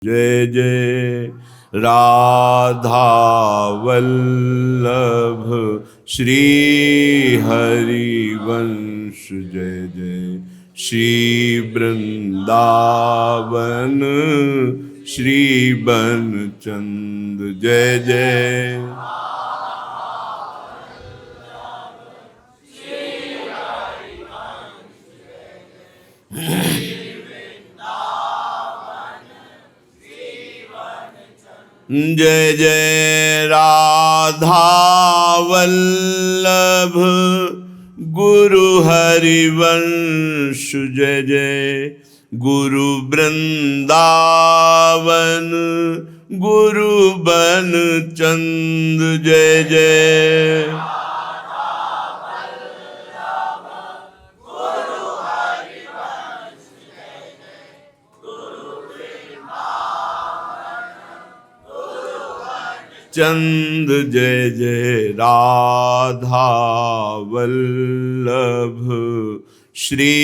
जय जय राधा वल्लभ श्री हरिवंश। जय जय श्री वृंदावन श्री बनचंद। जय जय जय जय राधा वल्लभ गुरु हरिवंश। जय जय गुरु वृंदावन गुरु बनचंद। जय जय चंद। जय जय राधा वल्लभ श्री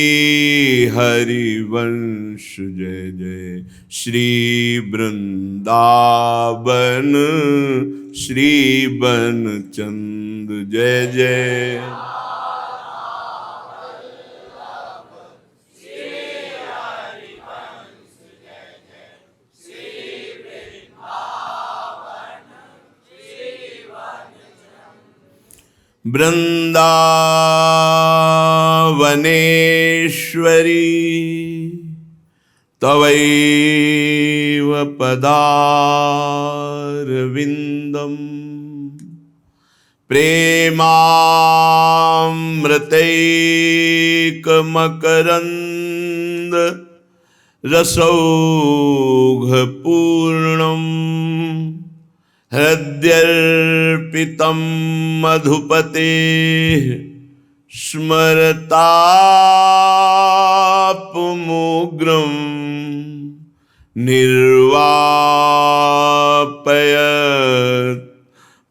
हरिवंश। जय जय श्री वृंदावन श्री बनचंद। जय जय वृंदावनेश्वरी तवैव पदारविंदम प्रेमामृतैकमकरंद रसौघपूर्णम् हृद्यर्पितं मधुपते स्मरतापमुग्रं निर्वापयत्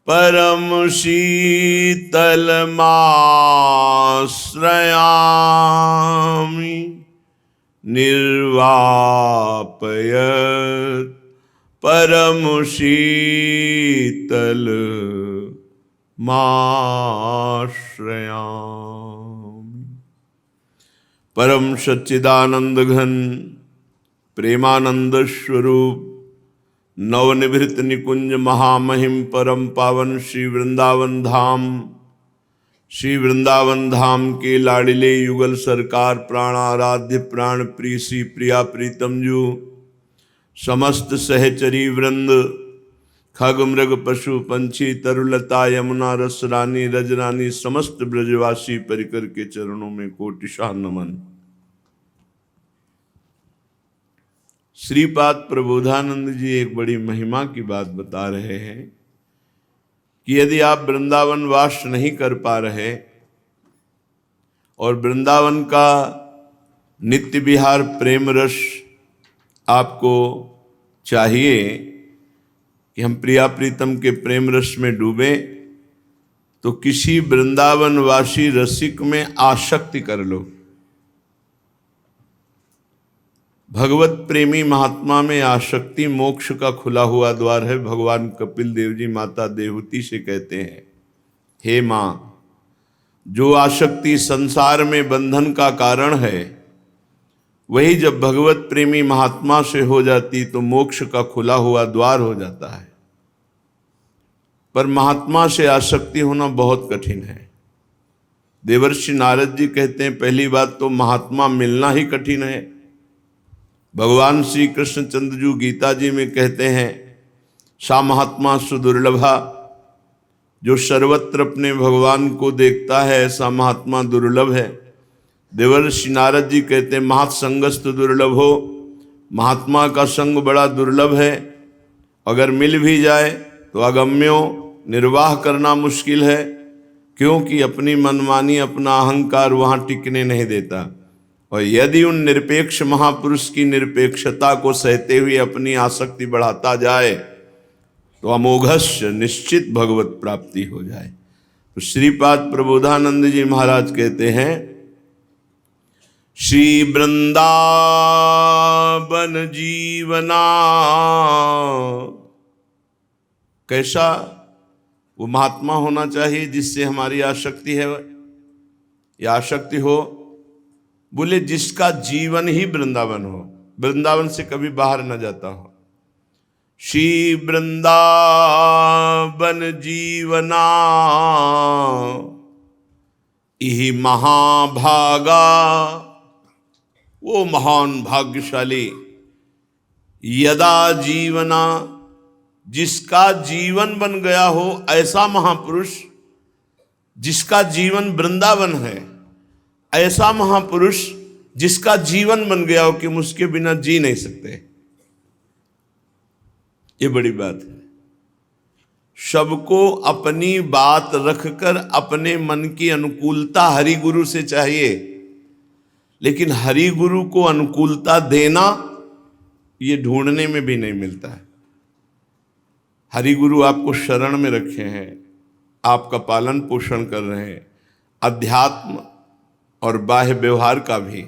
परम शीतलमाश्रयामि। निर्वापयत् परम शीतल माश्रयामि। परम सच्चिदानंद घन प्रेमानंद स्वरूप नवनिभृत निकुंज महामहिम परम पावन श्री वृंदावन धाम। श्री वृंदावन धाम के लाडिले युगल सरकार प्राणाराध्य प्राण प्रिय श्री प्रिया प्रीतम जू, समस्त सहचरी वृंद, खग मृग पशु पंछी तरुलता यमुना रस रानी रजरानी समस्त ब्रजवासी परिकर के चरणों में कोटिशाह नमन। श्रीपाद प्रबोधानंद जी एक बड़ी महिमा की बात बता रहे हैं कि यदि आप वृंदावन वास नहीं कर पा रहे और वृंदावन का नित्य विहार प्रेम रस आपको चाहिए कि हम प्रिया प्रीतम के प्रेम रस में डूबें, तो किसी वृंदावनवासी रसिक में आसक्ति कर लो। भगवत प्रेमी महात्मा में आसक्ति मोक्ष का खुला हुआ द्वार है। भगवान कपिल देव जी माता देवहूति से कहते हैं, हे माँ, जो आसक्ति संसार में बंधन का कारण है, वही जब भगवत प्रेमी महात्मा से हो जाती तो मोक्ष का खुला हुआ द्वार हो जाता है। पर महात्मा से आसक्ति होना बहुत कठिन है। देवर्षि नारद जी कहते हैं, पहली बात तो महात्मा मिलना ही कठिन है। भगवान श्री कृष्णचंद्र जी गीता जी में कहते हैं, सा महात्मा सुदुर्लभा, जो सर्वत्र अपने भगवान को देखता है ऐसा महात्मा दुर्लभ है। देवर्षि नारद जी कहते हैं, महत्संगस्तु दुर्लभ हो, महात्मा का संग बड़ा दुर्लभ है। अगर मिल भी जाए तो अगम्यो, निर्वाह करना मुश्किल है, क्योंकि अपनी मनमानी अपना अहंकार वहाँ टिकने नहीं देता। और यदि उन निरपेक्ष महापुरुष की निरपेक्षता को सहते हुए अपनी आसक्ति बढ़ाता जाए तो अमोघस्य निश्चित भगवत प्राप्ति हो जाए। तो श्रीपाद प्रबोधानंद जी महाराज कहते हैं, श्री वृंदावन जीवना। कैसा वो महात्मा होना चाहिए जिससे हमारी आसक्ति है, या आसक्ति हो? बोले जिसका जीवन ही वृंदावन हो, वृंदावन से कभी बाहर न जाता हो। श्री वृंदावन जीवना इहि महाभागा। वो महान भाग्यशाली यदा जीवना, जिसका जीवन बन गया हो, ऐसा महापुरुष जिसका जीवन वृंदावन है, ऐसा महापुरुष जिसका जीवन बन गया हो कि हम उसके बिना जी नहीं सकते। ये बड़ी बात है। सबको अपनी बात रखकर अपने मन की अनुकूलता हरि गुरु से चाहिए, लेकिन हरि गुरु को अनुकूलता देना ये ढूंढने में भी नहीं मिलता है। हरि गुरु आपको शरण में रखे हैं, आपका पालन पोषण कर रहे हैं, अध्यात्म और बाह्य व्यवहार का भी।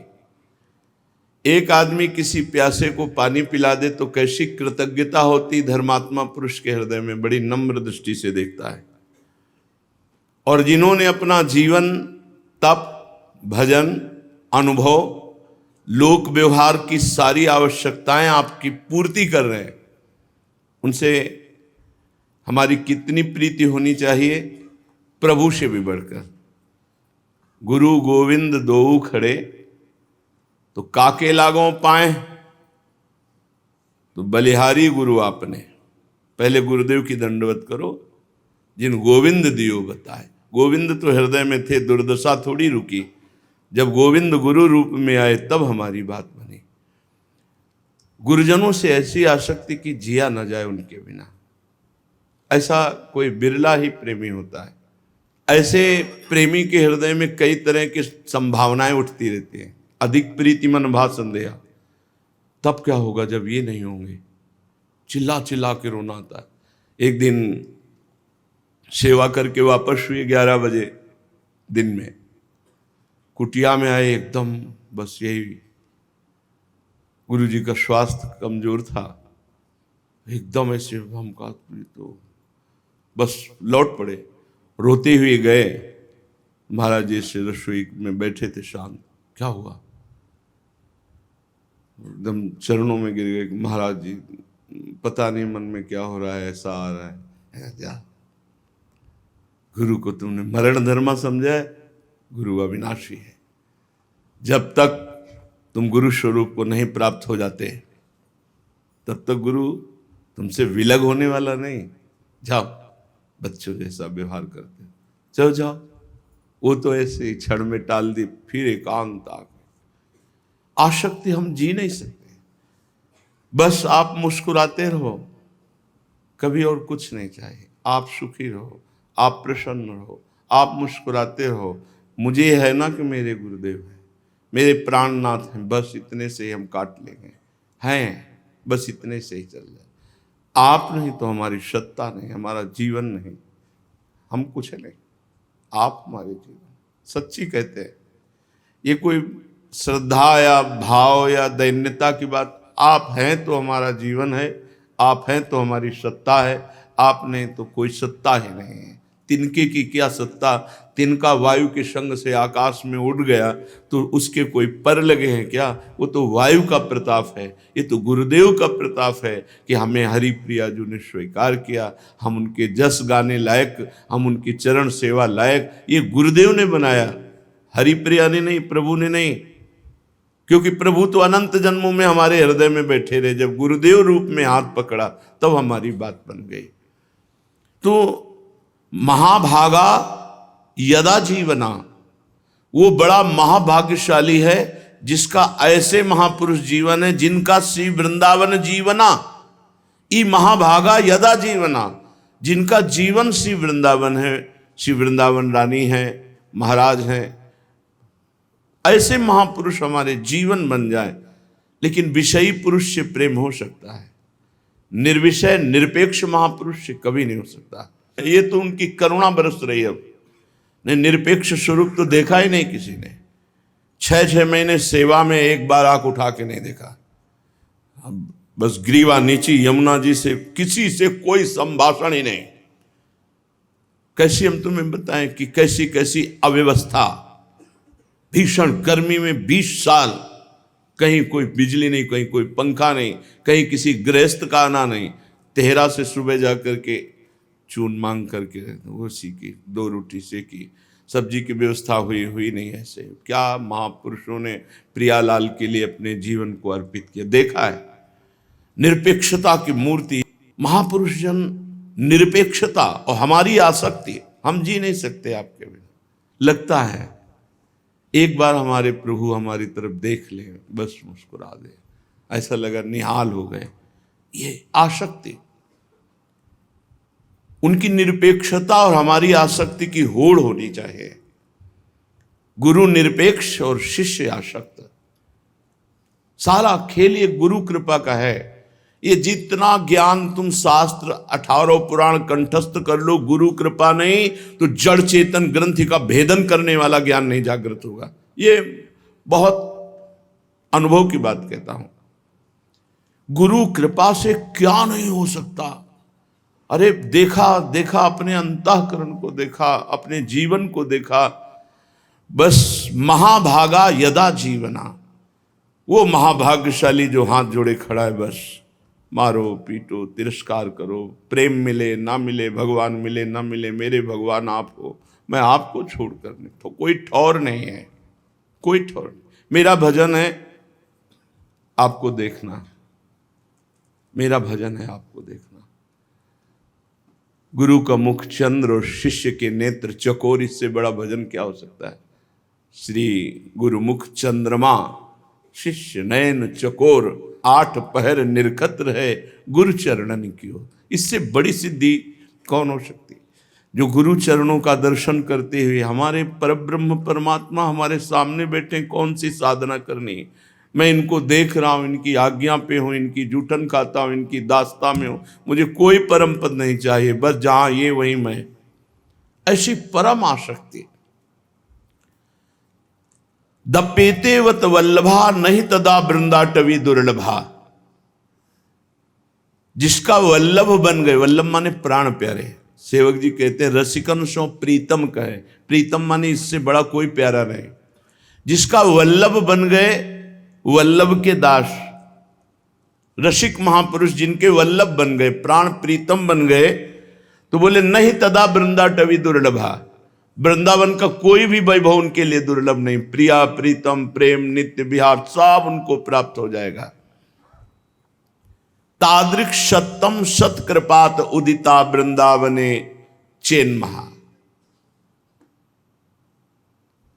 एक आदमी किसी प्यासे को पानी पिला दे तो कैसी कृतज्ञता होती, धर्मात्मा पुरुष के हृदय में बड़ी नम्र दृष्टि से देखता है। और जिन्होंने अपना जीवन तप, भजन, अनुभव, लोक व्यवहार की सारी आवश्यकताएं आपकी पूर्ति कर रहे हैं, उनसे हमारी कितनी प्रीति होनी चाहिए, प्रभु से भी बढ़कर। गुरु गोविंद दोऊ खड़े तो काके लागों पाए, तो बलिहारी गुरु आपने। पहले गुरुदेव की दंडवत करो, जिन गोविंद दियो बताए। गोविंद तो हृदय में थे, दुर्दशा थोड़ी रुकी। जब गोविंद गुरु रूप में आए तब हमारी बात बनी। गुरुजनों से ऐसी आसक्ति की जिया न जाए उनके बिना। ऐसा कोई बिरला ही प्रेमी होता है। ऐसे प्रेमी के हृदय में कई तरह की संभावनाएं उठती रहती हैं। अधिक प्रीति मन भा संदेहा। तब क्या होगा जब ये नहीं होंगे? चिल्ला चिल्ला के रोना आता है। एक दिन सेवा करके वापस हुए 11 बजे दिन में, कुटिया में आए, एकदम बस यही, गुरुजी का स्वास्थ्य कमजोर था, एकदम ऐसे हम का तो बस लौट पड़े। रोते हुए गए, महाराज जी से रसोई में बैठे थे शांत। क्या हुआ? एकदम चरणों में गिर गए। महाराज जी पता नहीं मन में क्या हो रहा है, ऐसा आ रहा है। क्या गुरु को तुमने मरण धर्मा समझा है? गुरु अविनाशी है। जब तक तुम गुरु स्वरूप को नहीं प्राप्त हो जाते तब तक गुरु तुमसे विलग होने वाला नहीं। जाओ, बच्चों जैसा व्यवहार करते, चलो जाओ। वो तो ऐसे ही क्षण में टाल दी, फिर एकांत आ गए। आसक्ति हम जी नहीं सकते। बस आप मुस्कुराते रहो, कभी और कुछ नहीं चाहिए। आप सुखी रहो, आप प्रसन्न रहो, आप मुस्कुराते रहो। मुझे है ना कि मेरे गुरुदेव हैं, मेरे प्राणनाथ हैं, बस इतने से ही हम काट लेंगे। हैं, बस इतने से ही चल जाए। आप नहीं तो हमारी सत्ता नहीं, हमारा जीवन नहीं, हम कुछ नहीं, आप हमारे जीवन। सच्ची कहते हैं, ये कोई श्रद्धा या भाव या दैन्यता की बात। आप हैं तो हमारा जीवन है, आप हैं तो हमारी सत्ता है, आप नहीं तो कोई सत्ता ही नहीं है। तिनके की क्या सत्ता? तिनका वायु के संग से आकाश में उड़ गया तो उसके कोई पर लगे हैं क्या? वो तो वायु का प्रताप है। ये तो गुरुदेव का प्रताप है कि हमें हरिप्रिया जी ने स्वीकार किया, हम उनके जस गाने लायक, हम उनकी चरण सेवा लायक। ये गुरुदेव ने बनाया, हरिप्रिया ने नहीं, प्रभु ने नहीं। क्योंकि प्रभु तो अनंत जन्मों में हमारे हृदय में बैठे रहे। जब गुरुदेव रूप में हाथ पकड़ा तब हमारी बात बन गई। तो महाभागा यदा जीवना, वो बड़ा महाभाग्यशाली है जिसका ऐसे महापुरुष जीवन है, जिनका श्री वृंदावन जीवना। ई महाभागा यदा जीवना, जिनका जीवन श्री वृंदावन है, श्री वृंदावन रानी है, महाराज हैं। ऐसे महापुरुष हमारे जीवन बन जाए। लेकिन विषयी पुरुष से प्रेम हो सकता है, निर्विषय निरपेक्ष महापुरुष से कभी नहीं हो सकता। ये तो उनकी करुणा बरस रही है। अब ने निरपेक्ष स्वरूप तो देखा ही नहीं किसी ने। 6 महीने सेवा में एक बार आंख उठा के नहीं देखा, बस ग्रीवा नीची, यमुना जी से किसी से कोई संभाषण ही नहीं। कैसी हम तुम्हें बताएं कि कैसी कैसी अव्यवस्था, भीषण गर्मी में 20 साल, कहीं कोई बिजली नहीं, कहीं कोई पंखा नहीं, कहीं किसी गृहस्थ का आना नहीं। तेहरा से सुबह जा करके चून मांग करके वो सीखी, 2 रोटी सेकी, सब्जी की व्यवस्था हुई नहीं। ऐसे क्या महापुरुषों ने प्रियालाल के लिए अपने जीवन को अर्पित किया, देखा है। निरपेक्षता की मूर्ति महापुरुष जन, निरपेक्षता और हमारी आसक्ति, हम जी नहीं सकते आपके बिना। लगता है एक बार हमारे प्रभु हमारी तरफ देख ले, बस मुस्कुरा दे, ऐसा लगा निहाल हो गए। ये आसक्ति, उनकी निरपेक्षता और हमारी आसक्ति की होड़ होनी चाहिए। गुरु निरपेक्ष और शिष्य आसक्त, सारा खेल ये गुरु कृपा का है। ये जितना ज्ञान तुम शास्त्र 18 पुराण कंठस्थ कर लो, गुरु कृपा नहीं तो जड़ चेतन ग्रंथि का भेदन करने वाला ज्ञान नहीं जागृत होगा। ये बहुत अनुभव की बात कहता हूं। गुरु कृपा से क्या नहीं हो सकता। अरे देखा अपने अंतःकरण को देखा, अपने जीवन को देखा। बस महाभागा यदा जीवना, वो महाभाग्यशाली जो हाथ जोड़े खड़ा है, बस मारो पीटो तिरस्कार करो, प्रेम मिले ना मिले, भगवान मिले ना मिले, मेरे भगवान आप हो, मैं आपको छोड़कर नहीं, तो कोई ठौर नहीं है, कोई ठौर नहीं। मेरा भजन है आपको देखना, मेरा भजन है आपको देखना। गुरु का मुख चंद्र और शिष्य के नेत्र चकोर, इससे बड़ा भजन क्या हो सकता है। श्री गुरु मुख चंद्रमा, शिष्य नयन चकोर, 8 पहर निर्खत रहे गुरु चरणन की ओर। इससे बड़ी सिद्धि कौन हो सकती। जो गुरु चरणों का दर्शन करते हुए हमारे परब्रह्म परमात्मा हमारे सामने बैठे, कौन सी साधना करनी। मैं इनको देख रहा हूं, इनकी आज्ञा पे हूं, इनकी जूठन खाता हूं, इनकी दास्ता में हूं, मुझे कोई परम पद नहीं चाहिए, बस जहां ये वहीं मैं। ऐसी परम आसक्ति। दपेतेवत वल्लभा नहीं तदा वृंदाटवी दुर्लभा। जिसका वल्लभ बन गए, वल्लभ माने प्राण प्यारे, सेवक जी कहते हैं रसिकन सो प्रीतम कहे, प्रीतम माने इससे बड़ा कोई प्यारा नहीं। जिसका वल्लभ बन गए, वल्लभ के दास, रसिक महापुरुष जिनके वल्लभ बन गए, प्राण प्रीतम बन गए, तो बोले नहीं तदा वृंदाटवी दुर्लभा। वृंदावन का कोई भी वैभव उनके लिए दुर्लभ नहीं। प्रिया प्रीतम प्रेम नित्य विहार सब उनको प्राप्त हो जाएगा। तादृक सत्तम सत्कृपात उदिता वृंदावने चेन महा।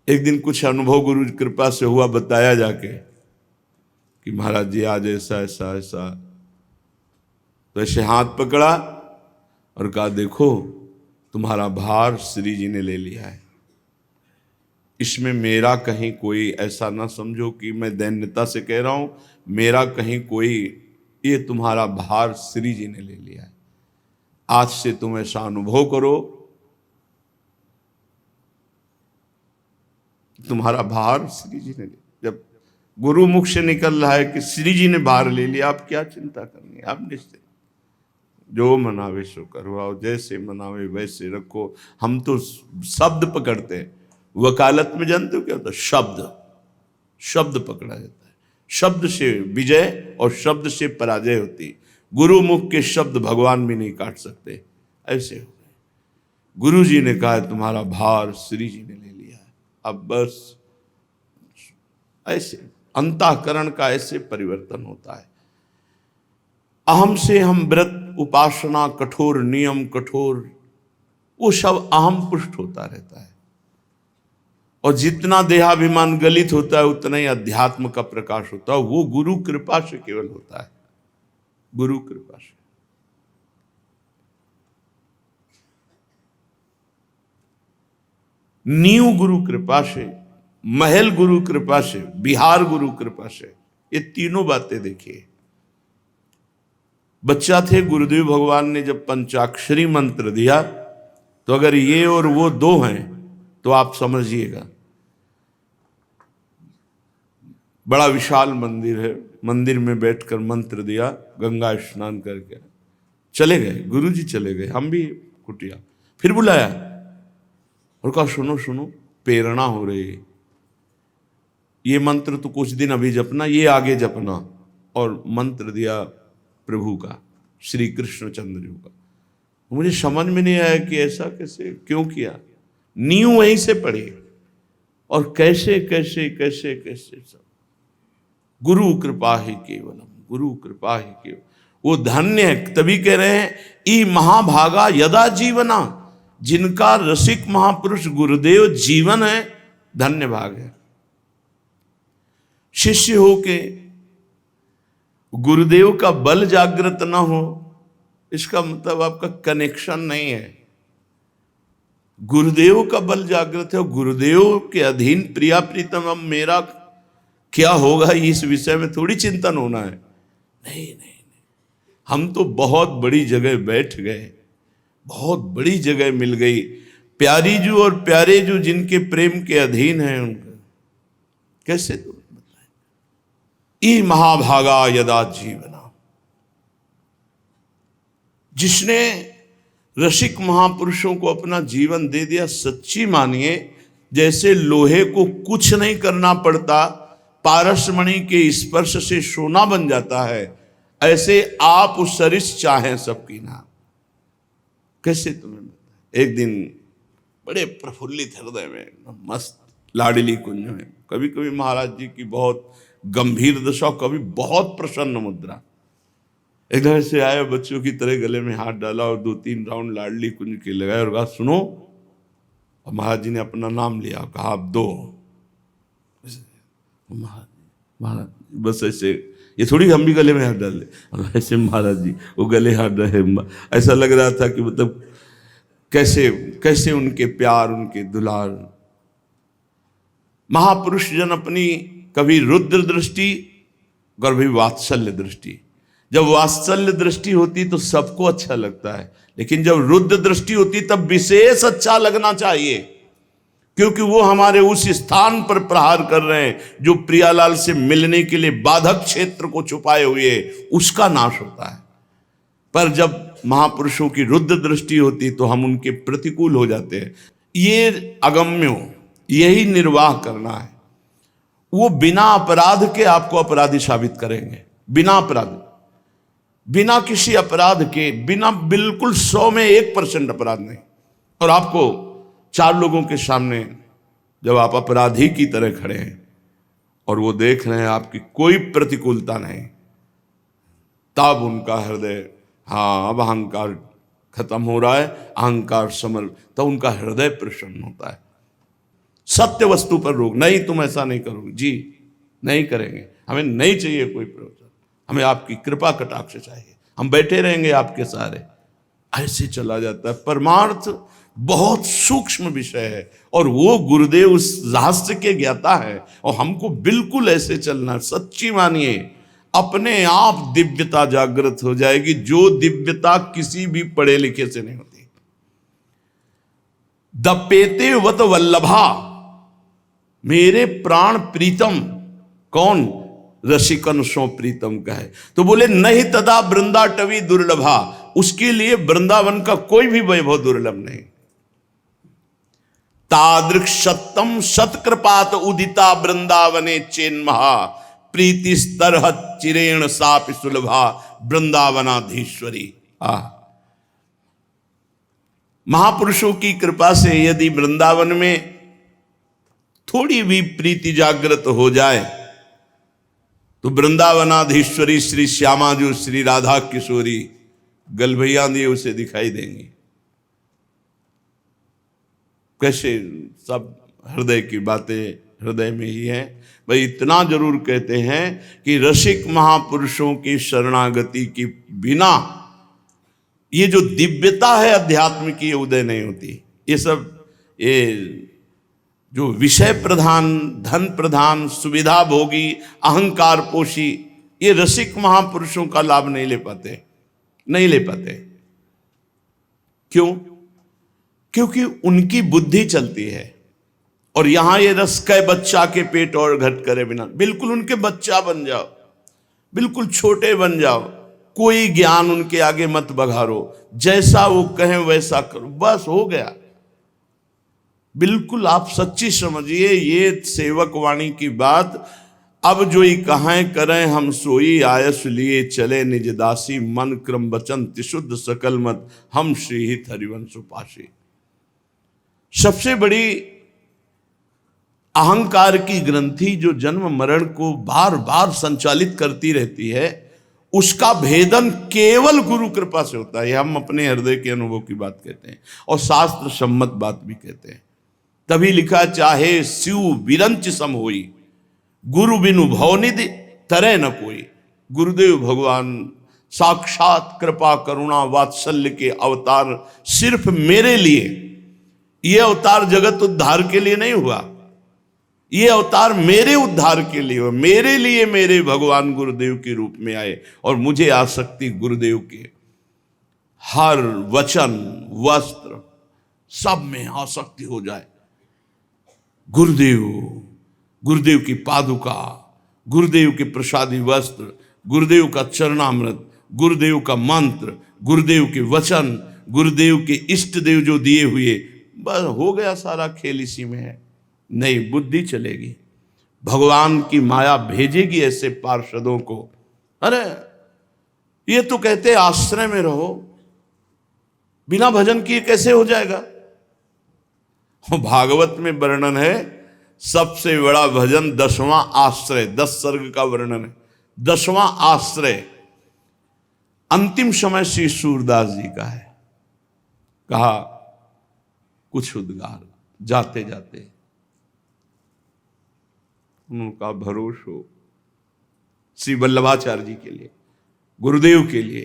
एक दिन कुछ अनुभव गुरु कृपा से हुआ, बताया जाके कि महाराज जी आज ऐसा ऐसा ऐसा, तो ऐसे हाथ पकड़ा और कहा देखो तुम्हारा भार श्री जी ने ले लिया है। इसमें मेरा कहीं कोई ऐसा ना समझो कि मैं दैन्यता से कह रहा हूं, मेरा कहीं कोई, ये तुम्हारा भार श्री जी ने ले लिया है। आज से तुम ऐसा अनुभव करो, तुम्हारा भार श्री जी ने लिया। जब गुरु मुख से निकल रहा है कि श्री जी ने भार ले लिया, आप क्या चिंता करनी है। आप निश्चित जो मनावे सो करवाओ, जैसे मनावे वैसे रखो। हम तो शब्द पकड़ते हैं। वकालत में जानते हो क्या होता है, शब्द पकड़ा जाता है। शब्द से विजय और शब्द से पराजय होती। गुरु मुख के शब्द भगवान भी नहीं काट सकते। ऐसे हो गए। गुरु जी ने कहा तुम्हारा भार श्री जी ने ले लिया है, अब बस। ऐसे अंतःकरण का ऐसे परिवर्तन होता है। अहम से हम व्रत उपासना कठोर, नियम कठोर, वो सब अहम पुष्ट होता रहता है। और जितना देहाभिमान गलित होता है उतना ही अध्यात्म का प्रकाश होता है। वो गुरु कृपा से केवल होता है, गुरु कृपा से। नींव गुरु कृपा से, महल गुरु कृपा से, बिहार गुरु कृपा से। ये तीनों बातें देखिए। बच्चा थे, गुरुदेव भगवान ने जब पंचाक्षरी मंत्र दिया, तो अगर ये और वो 2 हैं तो आप समझिएगा बड़ा विशाल मंदिर है, मंदिर में बैठकर मंत्र दिया, गंगा स्नान करके चले गए। गुरुजी चले गए, हम भी कुटिया। फिर बुलाया और कहा सुनो सुनो, प्रेरणा हो रही है, ये मंत्र तो कुछ दिन अभी जपना, ये आगे जपना। और मंत्र दिया प्रभु का, श्री कृष्ण चंद्र जी का। मुझे समझ में नहीं आया कि ऐसा कैसे, क्यों किया। नींव वहीं से पड़ी और कैसे कैसे कैसे कैसे सब गुरु कृपा ही केवलम, गुरु कृपा ही केवल। वो धन्य है, तभी कह रहे हैं ई महाभागा यदा जीवना, जिनका रसिक महापुरुष गुरुदेव जीवन है, धन्य भाग है। शिष्य हो के गुरुदेव का बल जागृत ना हो, इसका मतलब आपका कनेक्शन नहीं है। गुरुदेव का बल जागृत है, गुरुदेव के अधीन प्रिया प्रीतम, अब मेरा क्या होगा इस विषय में थोड़ी चिंतन होना है। नहीं नहीं नहीं, हम तो बहुत बड़ी जगह बैठ गए, बहुत बड़ी जगह मिल गई। प्यारी जू और प्यारे जू जिनके प्रेम के अधीन हैं, उनका कैसे तो बताएं। ई महाभागा यदा जीवना, जिसने रसिक महापुरुषों को अपना जीवन दे दिया, सच्ची मानिए जैसे लोहे को कुछ नहीं करना पड़ता, पारसमणि के स्पर्श से सोना बन जाता है, ऐसे आप उस सरिस चाहें सबकी नाम। कैसे तुम्हें बताएं। एक दिन बड़े प्रफुल्लित हृदय में मस्त लाडली कुंज में, कभी कभी महाराज जी की बहुत गंभीर दशा, कभी बहुत प्रसन्न मुद्रा। इधर से आए, बच्चों की तरह गले में हाथ डाला और 2-3 राउंड लाडली कुंज के लगाए और कहा सुनो। और महाराज जी ने अपना नाम लिया, कहा आप दो। महाराज बस ऐसे, ये थोड़ी हम भी गले में हाथ डाल ले, और ऐसे महाराज जी वो गले हाथ रहे। ऐसा लग रहा था कि मतलब कैसे कैसे उनके प्यार, उनके दुलार। महापुरुष जन अपनी कभी रुद्र दृष्टि, कभी वात्सल्य दृष्टि। जब वात्सल्य दृष्टि होती तो सबको अच्छा लगता है, लेकिन जब रुद्र दृष्टि होती तब विशेष अच्छा लगना चाहिए, क्योंकि वो हमारे उस स्थान पर प्रहार कर रहे हैं जो प्रियालाल से मिलने के लिए बाधक क्षेत्र को छुपाए हुए, उसका नाश होता है। पर जब महापुरुषों की रुद्र दृष्टि होती तो हम उनके प्रतिकूल हो जाते हैं। ये अगम्यो, यही निर्वाह करना है। वो बिना अपराध के आपको अपराधी साबित करेंगे, बिना अपराध, बिना किसी अपराध के, बिना बिल्कुल 100 में 1% अपराध नहीं। और आपको 4 लोगों के सामने जब आप अपराधी की तरह खड़े हैं और वो देख रहे हैं आपकी कोई प्रतिकूलता नहीं, तब उनका हृदय, हाँ अब अहंकार खत्म हो रहा है, अहंकार समर, तब उनका हृदय प्रसन्न होता है। सत्य वस्तु पर रोक, नहीं तुम ऐसा नहीं करोगे जी, नहीं करेंगे, हमें नहीं चाहिए कोई प्रवचन, हमें आपकी कृपा कटाक्ष चाहिए, हम बैठे रहेंगे आपके सहारे, ऐसे चला जाता है। परमार्थ बहुत सूक्ष्म विषय है और वो गुरुदेव उस रहस्य के ज्ञाता है, और हमको बिल्कुल ऐसे चलना। सच्ची मानिए अपने आप दिव्यता जागृत हो जाएगी, जो दिव्यता किसी भी पढ़े लिखे से नहीं होती। दपेते वत वल्लभा, मेरे प्राण प्रीतम, कौन? रसिकन सो प्रीतम का है। तो बोले नहीं तदा वृंदा टवी दुर्लभा, उसके लिए वृंदावन का कोई भी वैभव दुर्लभ नहीं। तादृक् सत्तम सत्कृपात उदिता वृंदावने चेन्महा, प्रीति स्तरह चिरेण सापि सुलभा वृंदावनाधीश्वरी। महापुरुषों की कृपा से यदि वृंदावन में थोड़ी भी प्रीति जागृत हो जाए तो वृंदावनाधीश्वरी श्री श्यामा जो श्री राधा किशोरी गलभैया दिए उसे दिखाई देंगी। कैसे सब हृदय की बातें हृदय में ही हैं। भाई इतना जरूर कहते हैं कि रसिक महापुरुषों की शरणागति की बिना ये जो दिव्यता है अध्यात्म की उदय नहीं होती। ये सब ये जो विषय प्रधान, धन प्रधान, सुविधा भोगी, अहंकार पोषी, ये रसिक महापुरुषों का लाभ नहीं ले पाते, नहीं ले पाते। क्यों? क्योंकि उनकी बुद्धि चलती है, और यहां ये रस कै बच्चा के पेट और घट करे बिना, बिल्कुल उनके बच्चा बन जाओ, बिल्कुल छोटे बन जाओ, कोई ज्ञान उनके आगे मत बघारो, जैसा वो कहें वैसा करो, बस हो गया। बिल्कुल आप सच्ची समझिए ये सेवक वाणी की बात। अब जो ही कहें करें हम सोई, आयस लिए चले निज दासी, मन क्रम वचन त्रिशुद्ध सकल मत, हम श्री हित हरिवंश उपासी। सबसे बड़ी अहंकार की ग्रंथि जो जन्म मरण को बार बार संचालित करती रहती है, उसका भेदन केवल गुरु कृपा से होता है। यह हम अपने हृदय के अनुभव की बात कहते हैं और शास्त्र सम्मत बात भी कहते हैं। तभी लिखा, चाहे शिव विरंच सम होई, गुरु बिनु भवनिधि तरह न कोई। गुरुदेव भगवान साक्षात कृपा करुणा वात्सल्य के अवतार सिर्फ मेरे लिए, यह अवतार जगत उद्धार के लिए नहीं हुआ, ये अवतार मेरे उद्धार के लिए हुआ। मेरे लिए मेरे भगवान गुरुदेव के रूप में आए और मुझे आसक्ति गुरुदेव के हर वचन वस्त्र सब में आसक्ति हो जाए। गुरुदेव, गुरुदेव की पादुका, गुरुदेव के प्रसादी वस्त्र, गुरुदेव का चरणामृत, गुरुदेव का मंत्र, गुरुदेव के वचन, गुरुदेव के इष्ट देव जो दिए हुए, बस हो गया सारा खेल इसी में है। नहीं, बुद्धि चलेगी, भगवान की माया भेजेगी ऐसे पार्षदों को। अरे ये तो कहते आश्रय में रहो, बिना भजन किए कैसे हो जाएगा। भागवत में वर्णन है सबसे बड़ा भजन 10वां आश्रय, 10 सर्ग का वर्णन है, 10वां आश्रय अंतिम समय श्री सूरदास जी का है। कहा कुछ उद्गार जाते जाते उनका भरोसो श्री वल्लभाचार्य जी के लिए, गुरुदेव के लिए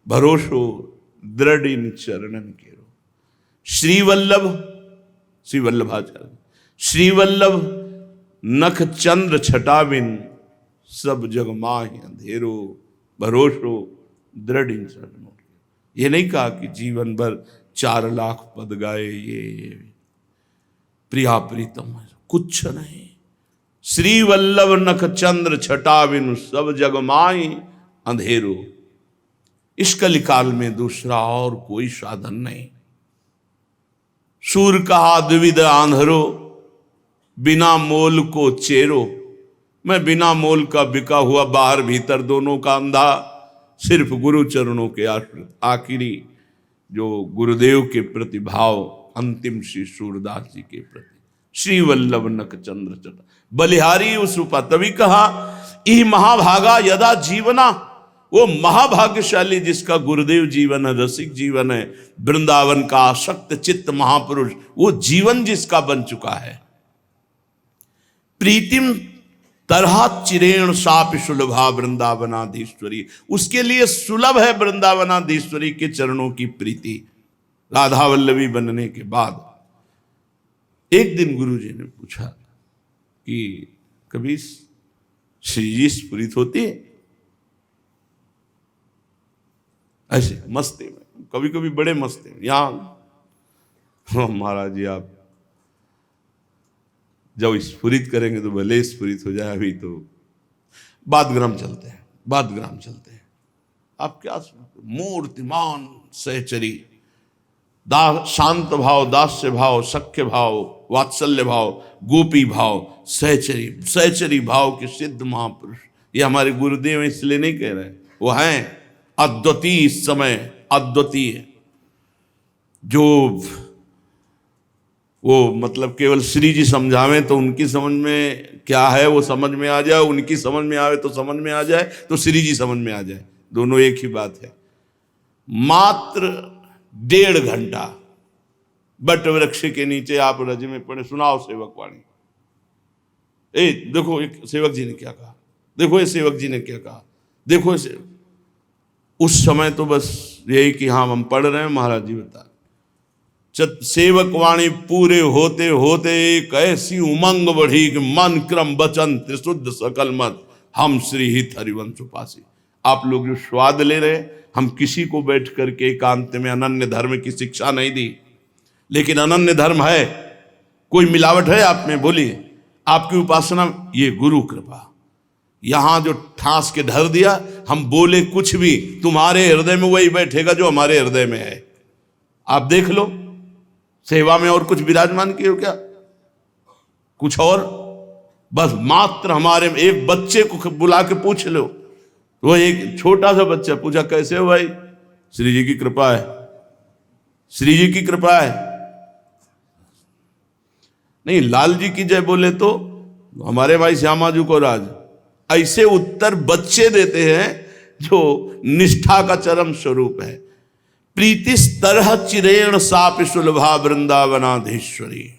भरोसो दृढ़ इन चरणन केरो। श्री वल्लभाचार्य, श्री वल्लभ नख चंद्र छटाविन, सब जग माहि अंधेरो, भरोसो दृढ़ इन चरणों। ये नहीं कहा कि जीवन भर 4 लाख पद गाए ये प्रिया प्रीतम, कुछ नहीं। श्री वल्लभ नख चंद्र छटाविन, सब जग माहि अंधेरो। इस कलिकाल में दूसरा और कोई साधन नहीं। सूर कहा द्विविध आंधरो, बिना मोल को चेरो। मैं बिना मोल का बिका हुआ, बाहर भीतर दोनों का अंधा, सिर्फ गुरु चरणों के आश्रित। आखिरी जो गुरुदेव के प्रति भाव, अंतिम श्री सूरदास जी के प्रति, श्री वल्लभ नख चंद्र चटा बलिहारी उस रूपा। तभी कहा ई महाभागा यदा जीवना, वो महाभाग्यशाली जिसका गुरुदेव जीवन है, रसिक जीवन है, वृंदावन का आसक्त चित्त महापुरुष, वो जीवन जिसका बन चुका है। प्रीतिम तरहा चिरेण साप सुलभा वृंदावनाधीश्वरी, उसके लिए सुलभ है वृंदावनाधीश्वरी के चरणों की प्रीति। राधा वल्लभी बनने के बाद एक दिन गुरु जी ने पूछा कि कभी श्री जी स्फुरित होती है ऐसे मस्ती में, कभी कभी बड़े मस्ती में। यहां महाराज जी आप जब स्फुरित करेंगे तो भले स्फुरित हो जाए, अभी तो बादग्राम चलते हैं, बादग्राम चलते हैं। आप क्या सुनते, मूर्तिमान सहचरी, शांत भाव, दास्य भाव, सख्य भाव, वात्सल्य भाव, गोपी भाव, सहचरी, सहचरी भाव के सिद्ध महापुरुष। ये हमारे गुरुदेव इसलिए नहीं कह रहे, वो हैं अद्वितीय, इस समय अद्वितीय, जो वो मतलब केवल श्री जी समझावें तो उनकी समझ में क्या है वो समझ में आ जाए, उनकी समझ में आवे तो समझ में आ जाए, तो श्री जी समझ में आ जाए, दोनों एक ही बात है। मात्र 1.5 घंटा बट वृक्ष के नीचे आप रज में पड़े, सुनाओ सेवक वाणी। देखो एक सेवक जी ने क्या कहा, देखो ये सेवक जी ने क्या कहा, देखो इसे। उस समय तो बस यही कि हाँ हम पढ़ रहे हैं, महाराज जी बता। सेवक वाणी पूरे होते होते एक ऐसी उमंग बढ़ी कि मन क्रम वचन त्रिशुद्ध सकल मत, हम श्री हित हरिवंश उपासी। आप लोग जो स्वाद ले रहे, हम किसी को बैठ करके एकांत में अनन्य धर्म की शिक्षा नहीं दी, लेकिन अनन्य धर्म है कोई मिलावट है आप में? बोलिए। आपकी उपासना ये गुरु कृपा। यहां जो ठास के धर दिया, हम बोले कुछ भी, तुम्हारे हृदय में वही बैठेगा जो हमारे हृदय में है। आप देख लो, सेवा में और कुछ विराजमान किए हो क्या? कुछ और? बस मात्र हमारे में एक बच्चे को बुला के पूछ लो, वो एक छोटा सा बच्चा पूछा, कैसे हो भाई? श्री जी की कृपा है, श्री जी की कृपा है। नहीं, लाल जी की जय बोले तो हमारे भाई श्यामाजू को राज। ऐसे उत्तर बच्चे देते हैं जो निष्ठा का चरम स्वरूप है। प्रीतिस तरह चिरेण साप सुलभा वृंदावनाधीश्वरी।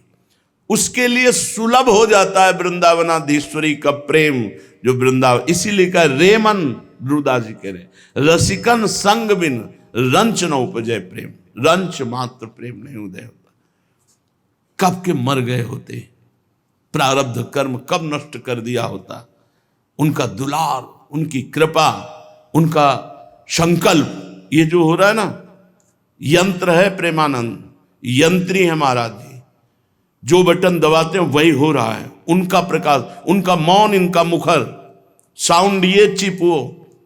उसके लिए सुलभ हो जाता है वृंदावनाधीश्वरी का प्रेम, जो वृंदावन। इसीलिए कहा रे मन, गुरुदास जी कह रहे, रसिकन संग बिन रंच न उपजय प्रेम। रंच मात्र प्रेम नहीं उदय होता। कब के मर गए होते, प्रारब्ध कर्म कब नष्ट कर दिया होता। उनका दुलार, उनकी कृपा, उनका संकल्प, ये जो हो रहा है ना, यंत्र है प्रेमानंद, यंत्री है महाराज जी। जो बटन दबाते हैं वही हो रहा है। उनका प्रकाश, उनका मौन, इनका मुखर, साउंड ये चिप वो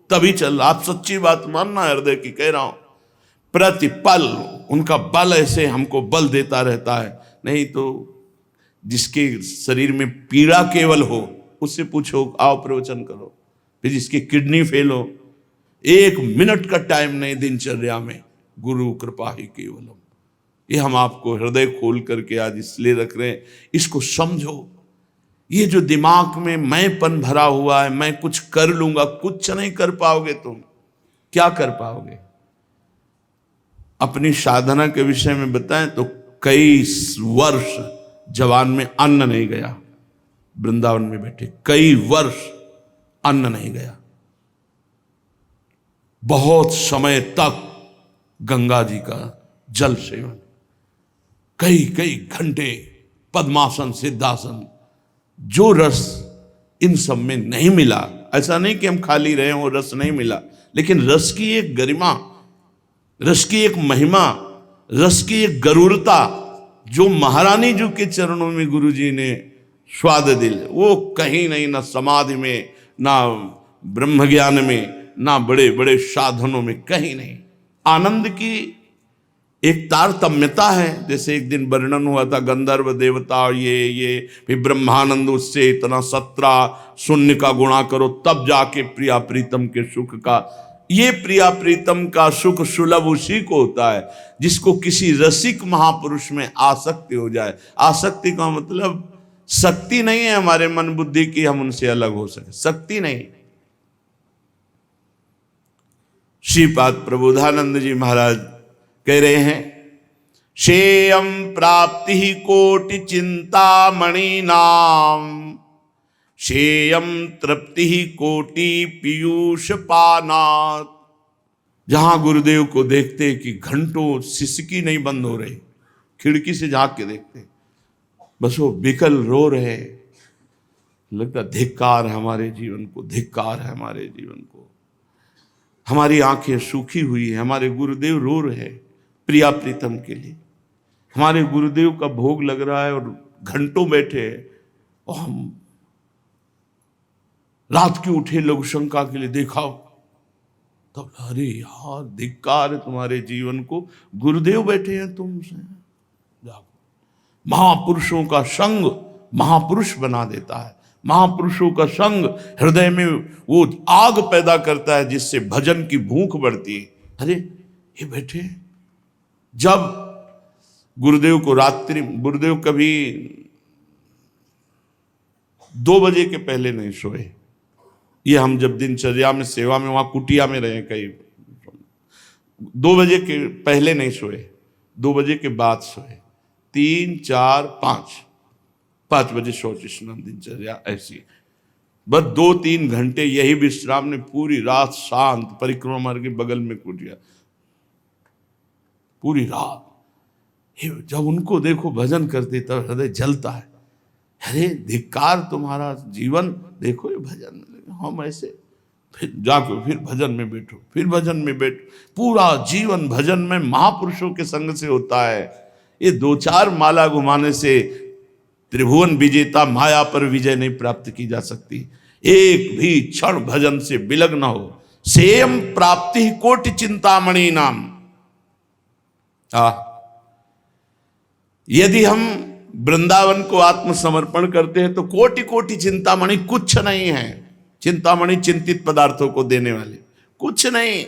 तभी चल रहा। आप सच्ची बात मानना, हृदय की कह रहा हूं। प्रतिपल उनका बल ऐसे हमको बल देता रहता है। नहीं तो जिसके शरीर में पीड़ा केवल हो, उससे पूछो आओ प्रवचन करो। फिर जिसकी किडनी फेल हो, 1 मिनट का टाइम नहीं दिनचर्या में, गुरु कृपा ही केवलम। ये हम आपको हृदय खोल करके आज इसलिए रख रहे हैं, इसको समझो। ये जो दिमाग में मैंपन भरा हुआ है, मैं कुछ कर लूंगा, कुछ नहीं कर पाओगे। तुम क्या कर पाओगे? अपनी साधना के विषय में बताएं तो कई वर्ष जवान में अन्न नहीं गया। वृंदावन में बैठे कई वर्ष अन्न नहीं गया। बहुत समय तक गंगा जी का जल सेवन, कई कई घंटे पद्मासन, सिद्धासन। जो रस इन सब में नहीं मिला, ऐसा नहीं कि हम खाली रहे और रस नहीं मिला, लेकिन रस की एक गरिमा, रस की एक महिमा, रस की एक गरूरता, जो महारानी जी के चरणों में गुरु जी ने स्वाद दिल, वो कहीं नहीं, ना समाधि में, ना ब्रह्म ज्ञान में, ना बड़े बड़े साधनों में, कहीं नहीं। आनंद की एक तारतम्यता है। जैसे एक दिन वर्णन हुआ था, गंधर्व देवता ये फिर ब्रह्मानंद, उससे इतना 17 शून्य का गुणा करो तब जाके प्रिया प्रीतम के सुख का। ये प्रिया प्रीतम का सुख सुलभ उसी को होता है जिसको किसी रसिक महापुरुष में आसक्ति हो जाए। आसक्ति का मतलब शक्ति नहीं है हमारे मन बुद्धि की हम उनसे अलग हो सके, शक्ति नहीं। श्रीपाद प्रबोधानंद जी महाराज कह रहे हैं, शेयम प्राप्ति ही कोटि चिंता मणि नाम, शेयम तृप्ति ही कोटि पीयूष पानात। जहां गुरुदेव को देखते कि घंटों सिसकी नहीं बंद हो रही, खिड़की से झांक के देखते, बस वो बिकल रो रहे। लगता धिक्कार है हमारे जीवन को, धिक्कार है हमारे जीवन को। हमारी आंखें सूखी हुई है, हमारे गुरुदेव रो रहे प्रिया प्रीतम के लिए। हमारे गुरुदेव का भोग लग रहा है और घंटों बैठे हैं, और हम रात के उठे लघु शंका के लिए देखा, तब अरे यार धिक्कार है तुम्हारे जीवन को, गुरुदेव बैठे हैं तुमसे। जाओ। महापुरुषों का संग महापुरुष बना देता है। महापुरुषों का संग हृदय में वो आग पैदा करता है जिससे भजन की भूख बढ़ती है। अरे ये बैठे, जब गुरुदेव को रात्रि, गुरुदेव कभी 2 बजे के पहले नहीं सोए। ये हम जब दिनचर्या में सेवा में वहां कुटिया में रहे, कई 2 बजे के पहले नहीं सोए, 2 बजे के बाद सोए, 3, 4, 5 बजे शौच स्नान दिनचर्या ऐसी। बस 2-3 घंटे यही विश्राम ने पूरी रात शांत, परिक्रमा मार्ग के बगल में कुटिया, पूरी रात। जब उनको देखो भजन करते तब हृदय जलता है। अरे धिक्कार तुम्हारा जीवन, देखो ये भजन में लगे, हम ऐसे। फिर जाको फिर भजन में बैठो, फिर भजन में बैठो। पूरा जीवन भजन में महापुरुषों के संग से होता है। ये 2-4 माला घुमाने से त्रिभुवन विजेता माया पर विजय नहीं प्राप्त की जा सकती। एक भी क्षण भजन से विलग न हो। सेयम प्राप्ति कोटि चिंतामणि नाम। यदि हम वृंदावन को आत्मसमर्पण करते हैं तो कोटि कोटि चिंतामणि कुछ नहीं है। चिंतामणि चिंतित पदार्थों को देने वाले कुछ नहीं।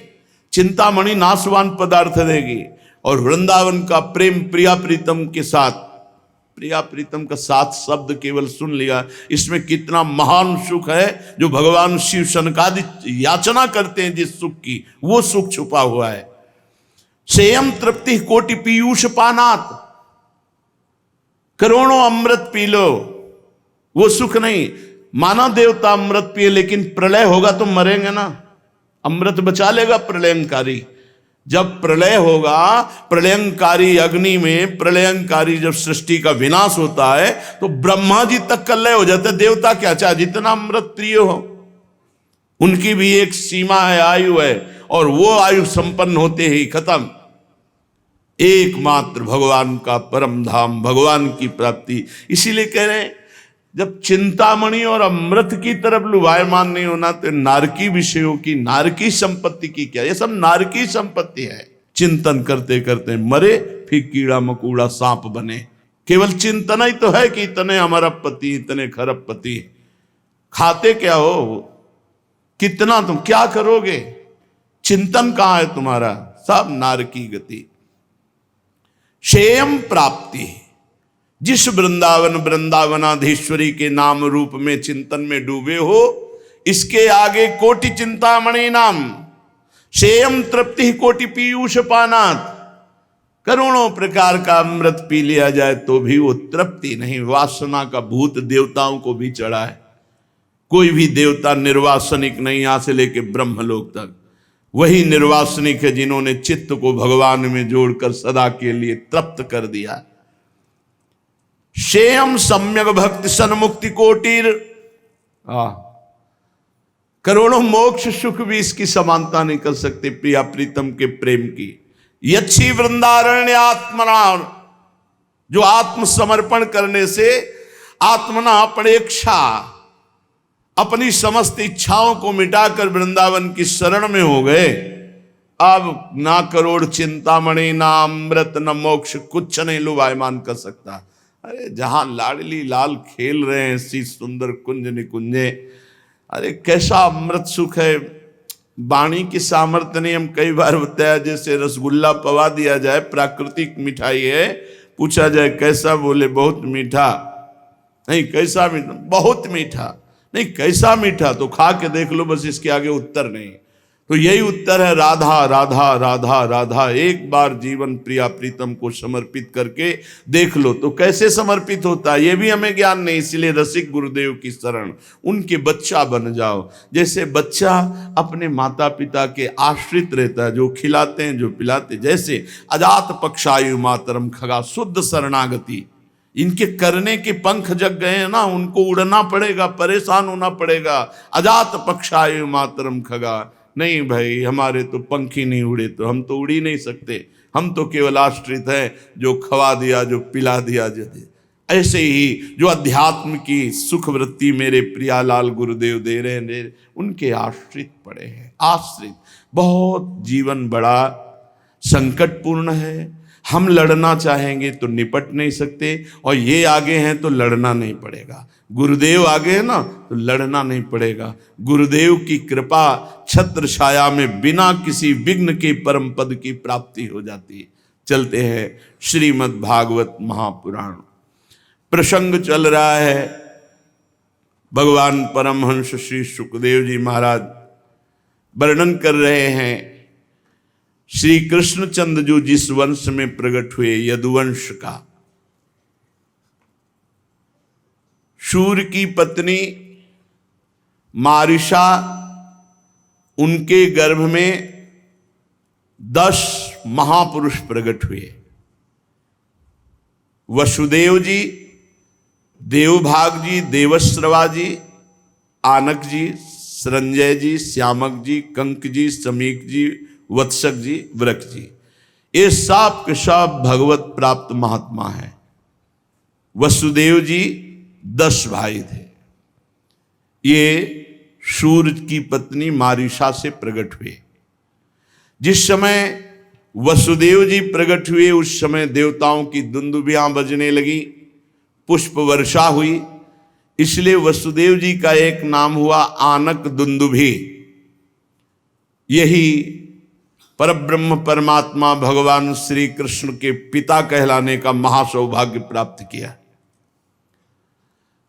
चिंतामणि नाशवान पदार्थ देगी। और वृंदावन का प्रेम प्रिया प्रीतम के साथ, प्रिया प्रीतम का साथ शब्द केवल सुन लिया, इसमें कितना महान सुख है जो भगवान शिव शनकादि याचना करते हैं जिस सुख की, वो सुख छुपा हुआ है। सेयम तृप्ति कोटि पीयूष पानात, करोड़ों अमृत पी लो, वो सुख नहीं। माना देवता अमृत पिए, लेकिन प्रलय होगा तो मरेंगे ना। अमृत बचा लेगा प्रलयंकारी। जब प्रलय होगा, प्रलयंकारी अग्नि में प्रलयंकारी जब सृष्टि का विनाश होता है तो ब्रह्मा जी तक का लय हो जाता है। देवता क्या चाहे जितना अमृत प्रिय हो, उनकी भी एक सीमा है, आयु है, और वो आयु संपन्न होते ही खत्म। एकमात्र भगवान का परम धाम, भगवान की प्राप्ति। इसीलिए कह रहे हैं जब चिंतामणि और अमृत की तरफ लुभायमान नहीं होना तो नारकी विषयों की, नारकी संपत्ति की क्या, ये सब नारकी संपत्ति है। चिंतन करते करते मरे, फिर कीड़ा मकोड़ा सांप बने। केवल चिंतन ही तो है कि इतने अमरपति, इतने खरबपति। खाते क्या हो, कितना तुम क्या करोगे, चिंतन कहां है तुम्हारा, सब नारकी गति। शेयम प्राप्ति, जिस वृंदावन वृंदावनाधीश्वरी के नाम रूप में चिंतन में डूबे हो, इसके आगे कोटि चिंतामणि नाम। शेयम तृप्ति कोटि पीयूष पानात, करोड़ों प्रकार का अमृत पी लिया जाए तो भी वो तृप्ति नहीं। वासना का भूत देवताओं को भी चढ़ा है। कोई भी देवता निर्वासनिक नहीं, यहां से लेके ब्रह्मलोक तक वही निर्वासनिक है जिन्होंने चित्त को भगवान में जोड़कर सदा के लिए तृप्त कर दिया। शेयम सम्यक भक्ति सन्मुक्ति कोटिर, करोड़ों मोक्ष सुख भी इसकी समानता नहीं कर सकते प्रिया प्रीतम के प्रेम की। यच्छी वृंदारण्य आत्मना, जो आत्मसमर्पण करने से आत्मना अपनेक्षा, अपनी समस्त इच्छाओं को मिटाकर वृंदावन की शरण में हो गए। अब ना करोड़ चिंतामणि, ना अमृत, न मोक्ष, कुछ नहीं लुभायमान कर सकता। अरे जहां लाडली लाल खेल रहे हैं इसी सुंदर कुंज निकुंजे, अरे कैसा अमृत सुख है। वाणी की सामर्थ्य नहीं, हम कई बार बताया, जैसे रसगुल्ला पवा दिया जाए, प्राकृतिक मिठाई है, पूछा जाए कैसा, बोले बहुत मीठा। नहीं कैसा मीठा, बहुत मीठा। नहीं कैसा मीठा, तो खा के देख लो, बस इसके आगे उत्तर नहीं। तो यही उत्तर है, राधा राधा राधा राधा। एक बार जीवन प्रिया प्रीतम को समर्पित करके देख लो तो कैसे समर्पित होता है, ये भी हमें ज्ञान नहीं। इसलिए रसिक गुरुदेव की शरण, उनके बच्चा बन जाओ। जैसे बच्चा अपने माता पिता के आश्रित रहता है, जो खिलाते हैं जो पिलाते, जैसे अजात पक्षायु मातरम खगा, शुद्ध शरणागति। इनके करने के पंख जग गए हैं ना, उनको उड़ना पड़ेगा, परेशान होना पड़ेगा। अजात पक्षायु मातरम खगा, नहीं भाई हमारे तो पंख ही नहीं उड़े, तो हम तो उड़ ही नहीं सकते, हम तो केवल आश्रित हैं, जो खवा दिया, जो पिला दिया, जो दे। ऐसे ही जो अध्यात्म की सुख वृत्ति मेरे प्रियालाल गुरुदेव दे रहे हैं, उनके आश्रित पड़े हैं। आश्रित, बहुत जीवन बड़ा संकटपूर्ण है। हम लड़ना चाहेंगे तो निपट नहीं सकते, और ये आगे हैं तो लड़ना नहीं पड़ेगा। गुरुदेव आगे है ना तो लड़ना नहीं पड़ेगा। गुरुदेव की कृपा छत्र छाया में बिना किसी विघ्न के परम पद की प्राप्ति हो जाती है। चलते हैं श्रीमद् भागवत महापुराण। प्रसंग चल रहा है, भगवान परमहंस श्री सुखदेव जी महाराज वर्णन कर रहे हैं श्री कृष्णचंद्र जो जिस वंश में प्रकट हुए, यदुवंश का। सूर्य की पत्नी मारिषा, उनके गर्भ में 10 महापुरुष प्रकट हुए। वसुदेव जी, देवभाग जी, देवश्रवा जी, आनक जी, संजय जी, श्यामक जी, कंक जी, समीक जी, वत्सक जी, वृक जी, ये सब के सब भगवत प्राप्त महात्मा हैं। वसुदेव जी 10 भाई थे। ये सूर्य की पत्नी मारीसा से प्रकट हुए। जिस समय वसुदेव जी प्रकट हुए उस समय देवताओं की दुंदुभियां बजने लगी, पुष्प वर्षा हुई, इसलिए वसुदेव जी का एक नाम हुआ आनक दुंदुभी। यही परब्रह्म परमात्मा भगवान श्री कृष्ण के पिता कहलाने का महासौभाग्य प्राप्त किया।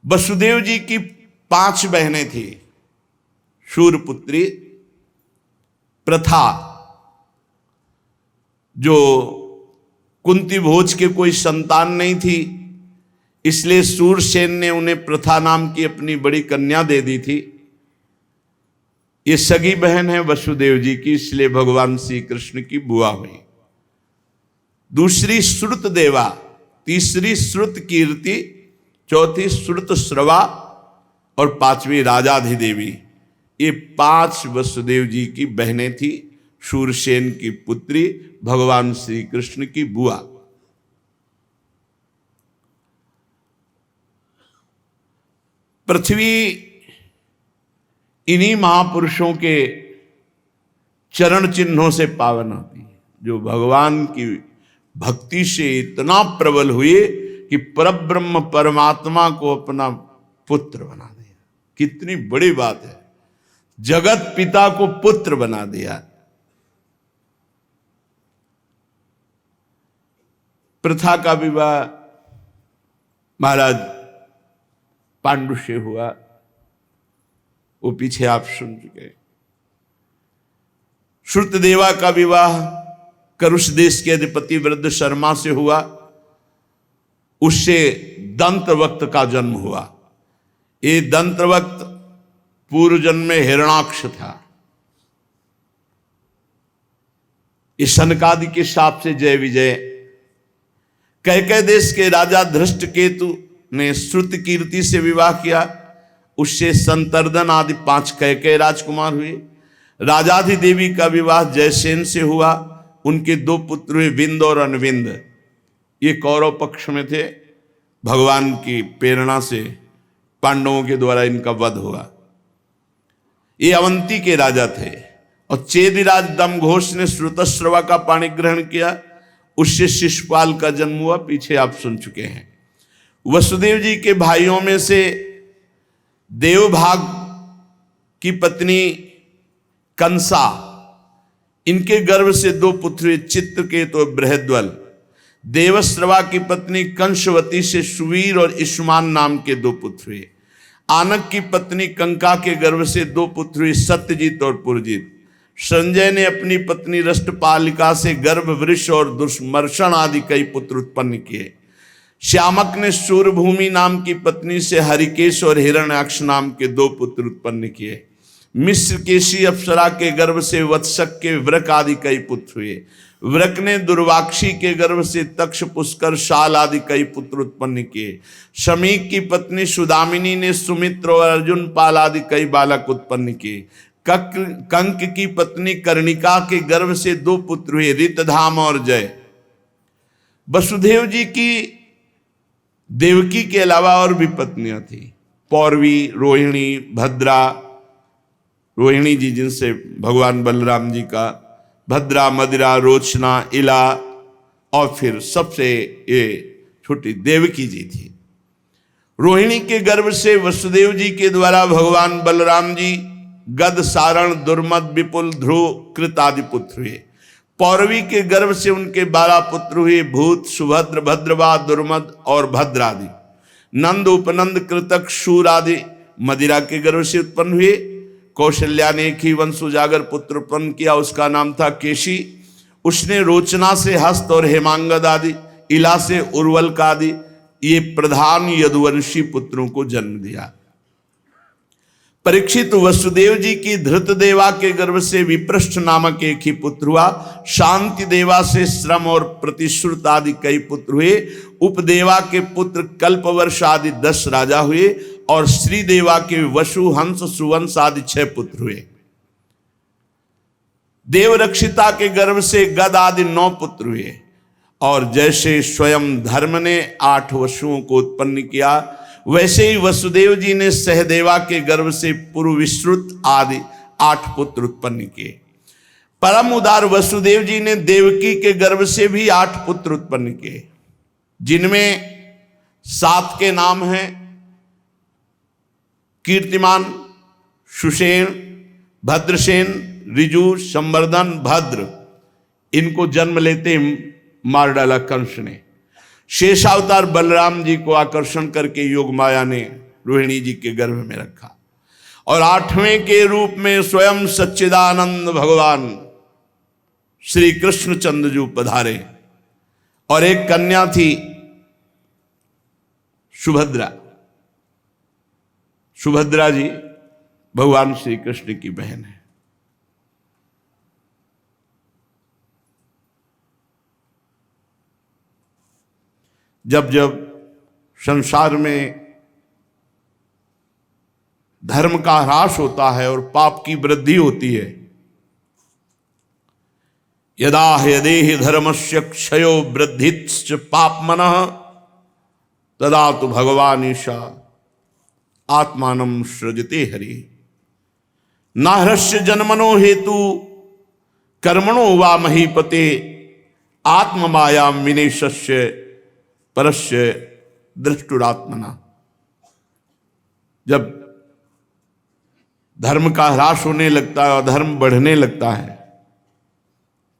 वसुदेव जी की 5 बहनें थी। शूरपुत्री, प्रथा, जो कुंती भोज के कोई संतान नहीं थी, इसलिए सूरसेन ने उन्हें प्रथा नाम की अपनी बड़ी कन्या दे दी थी। ये सगी बहन है वसुदेव जी की, इसलिए भगवान श्री कृष्ण की बुआ हुई। दूसरी श्रुत देवा, तीसरी श्रुत कीर्ति, चौथी श्रुत श्रवा और 5वीं राजाधिदेवी। ये 5 वसुदेव जी की बहनें थी, शूरसेन की पुत्री, भगवान श्री कृष्ण की बुआ। पृथ्वी इन्हीं महापुरुषों के चरण चिन्हों से पावन होती है, जो भगवान की भक्ति से इतना प्रबल हुए कि परब्रह्म परमात्मा को अपना पुत्र बना दिया। कितनी बड़ी बात है, जगत पिता को पुत्र बना दिया। प्रथा का विवाह महाराज पांडु से हुआ, वो पीछे आप सुन चुके। श्रुतदेवा का विवाह करुष देश के अधिपति वृद्ध शर्मा से हुआ, उससे दंतवक्त का जन्म हुआ। ये दंतवक्त पूर्व जन्म में हिरणाक्ष था। इस सनकादि के शाप से जय विजय। कैकेय देश के राजा धृष्टकेतु ने श्रुत कीर्ति से विवाह किया, उससे संतर्दन आदि 5 कैकेय राजकुमार हुए। राजाधिदेवी का विवाह जयसेन से हुआ, उनके 2 पुत्र हुए, विंद और अनविंद। ये कौरव पक्ष में थे, भगवान की प्रेरणा से पांडवों के द्वारा इनका वध हुआ। ये अवंती के राजा थे। और चेदिराज दमघोष ने श्रुतश्रवा का पाणी ग्रहण किया, उससे शिशुपाल का जन्म हुआ, पीछे आप सुन चुके हैं। वसुदेव जी के भाइयों में से देवभाग की पत्नी कंसा, इनके गर्भ से 2 पुत्र हुए, चित्रकेतु और बृहद्वल। देवश्रवा की पत्नी कंसवती से सुवीर और इष्मान नाम के 2 पुत्र हुए। आनक की पत्नी कंका के गर्भ से 2 पुत्र हुए, सत्यजीत और पुरजीत। संजय ने अपनी पत्नी रष्टपालिका से गर्भ वृष और दुष्मर्षण आदि कई पुत्र उत्पन्न किए। श्यामक ने सूर्यभूमि नाम की पत्नी से हरिकेश और हिरण्याक्ष नाम के 2 पुत्र उत्पन्न किए। मिस्र केशी अप्सरा के गर्भ से वत्सक के व्रक आदि कई पुत्र हुए। व्रक ने दुर्वाक्षी के गर्भ से तक्ष, पुष्कर, शाल आदि कई पुत्र उत्पन्न किए। शमीक की पत्नी सुदामिनी ने सुमित्र और अर्जुन, पाल आदि कई बालक उत्पन्न किए। कंक की पत्नी कर्णिका के गर्भ से 2 पुत्र हुए, रितधाम और जय। वसुदेव जी की देवकी के अलावा और भी पत्नियां थी, पौरवी, रोहिणी, भद्रा, रोहिणी जी जिनसे भगवान बलराम जी का, भद्रा, मदिरा, रोचना, इला, और फिर सबसे ये छोटी देवकी जी थी। रोहिणी के गर्भ से वसुदेव जी के द्वारा भगवान बलराम जी गद, सारण, दुर्मद, विपुल, ध्रुव, कृत आदि पुत्र हुए। पौरवी के गर्भ से उनके 12 पुत्र हुए, भूत, सुभद्र, भद्रवा, दुर्मद और भद्र आदि। नंद, उपनंद, कृतक, शूर आदि मदिरा के गर्भ से उत्पन्न हुए। कौशल्या ने एक ही वंश उजागर पुत्र उत्पन्न किया, उसका नाम था केशी। उसने रोचना से हस्त और हेमांगद आदि, इला से उर्वल्क आदि ये प्रधान यदुवंशी पुत्रों को जन्म दिया। परीक्षित वसुदेव जी की धृत देवा के गर्भ से विप्रष्ठ नामक एक ही पुत्र हुआ। शांति देवा से श्रम और प्रतिश्रुत आदि कई पुत्र हुए। उपदेवा के पुत्र कल्पवर्ष आदि 10 राजा हुए और श्री देवा के वसु, हंस, सुवंश आदि 6 पुत्र हुए। देवरक्षिता के गर्भ से गद आदि 9 पुत्र हुए और जैसे स्वयं धर्म ने 8 वसुओं को उत्पन्न किया, वैसे ही वसुदेव जी ने सहदेवा के गर्भ से पूर्व विश्रुत आदि 8 पुत्र उत्पन्न किए। परम उदार वसुदेव जी ने देवकी के गर्भ से भी 8 पुत्र उत्पन्न किए, जिनमें 7 के नाम हैं कीर्तिमान, सुषेण, भद्रसेन, ऋजु, संवर्धन, भद्र। इनको जन्म लेते मार डाला कंस ने। शेषावतार बलराम जी को आकर्षण करके योग माया ने रोहिणी जी के गर्भ में रखा। और 8वें के रूप में स्वयं सच्चिदानंद भगवान श्री कृष्ण चंद्र जी पधारे। और एक कन्या थी सुभद्रा। सुभद्रा जी भगवान श्री कृष्ण की बहन है। जब जब संसार में धर्म का ह्रास होता है और पाप की वृद्धि होती है, यदा यदेहि धर्मस्य क्षयो वृद्धिश्च पापमनः तदा तो भगवान ईशा आत्मानं सृजते हरि। नाहृष्य जन्मनो हेतु कर्मणो वा महीपते आत्ममाया विनेशस्य परस्य दृष्टुरात्मना। जब धर्म का ह्रास होने लगता है और धर्म बढ़ने लगता है,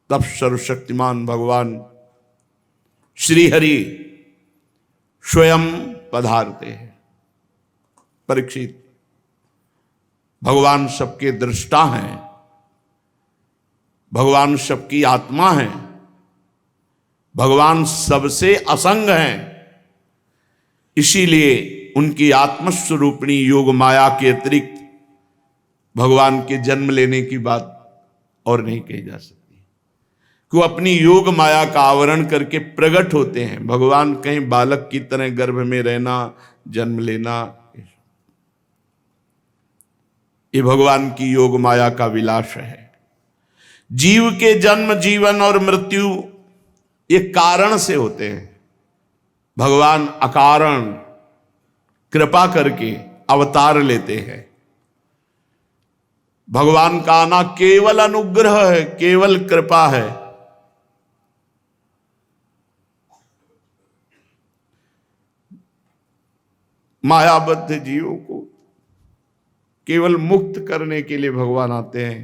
तब सर्वशक्तिमान भगवान श्री हरि स्वयं पधारते हैं। परीक्षित, भगवान सबके दृष्टा हैं, भगवान सबकी आत्मा है, भगवान सबसे असंग हैं। इसीलिए उनकी आत्मस्वरूपिणी योग माया के अतिरिक्त भगवान के जन्म लेने की बात और नहीं कही जा सकती। कि वो अपनी योग माया का आवरण करके प्रकट होते हैं। भगवान कहीं बालक की तरह गर्भ में रहना, जन्म लेना, ये भगवान की योग माया का विलास है। जीव के जन्म, जीवन और मृत्यु ये कारण से होते हैं। भगवान अकारण कृपा करके अवतार लेते हैं। भगवान का आना केवल अनुग्रह है, केवल कृपा है। मायाबद्ध जीवों को केवल मुक्त करने के लिए भगवान आते हैं,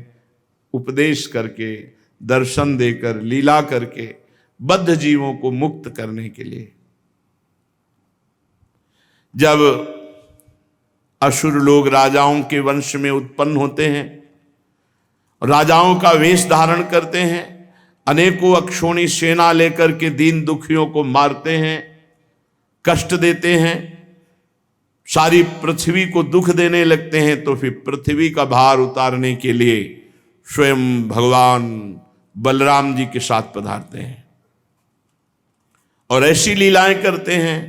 उपदेश करके, दर्शन देकर, लीला करके बद्ध जीवों को मुक्त करने के लिए। जब असुर लोग राजाओं के वंश में उत्पन्न होते हैं, राजाओं का वेश धारण करते हैं, अनेकों अक्षोणी सेना लेकर के दीन दुखियों को मारते हैं, कष्ट देते हैं, सारी पृथ्वी को दुख देने लगते हैं, तो फिर पृथ्वी का भार उतारने के लिए स्वयं भगवान बलराम जी के साथ पधारते हैं और ऐसी लीलाएं करते हैं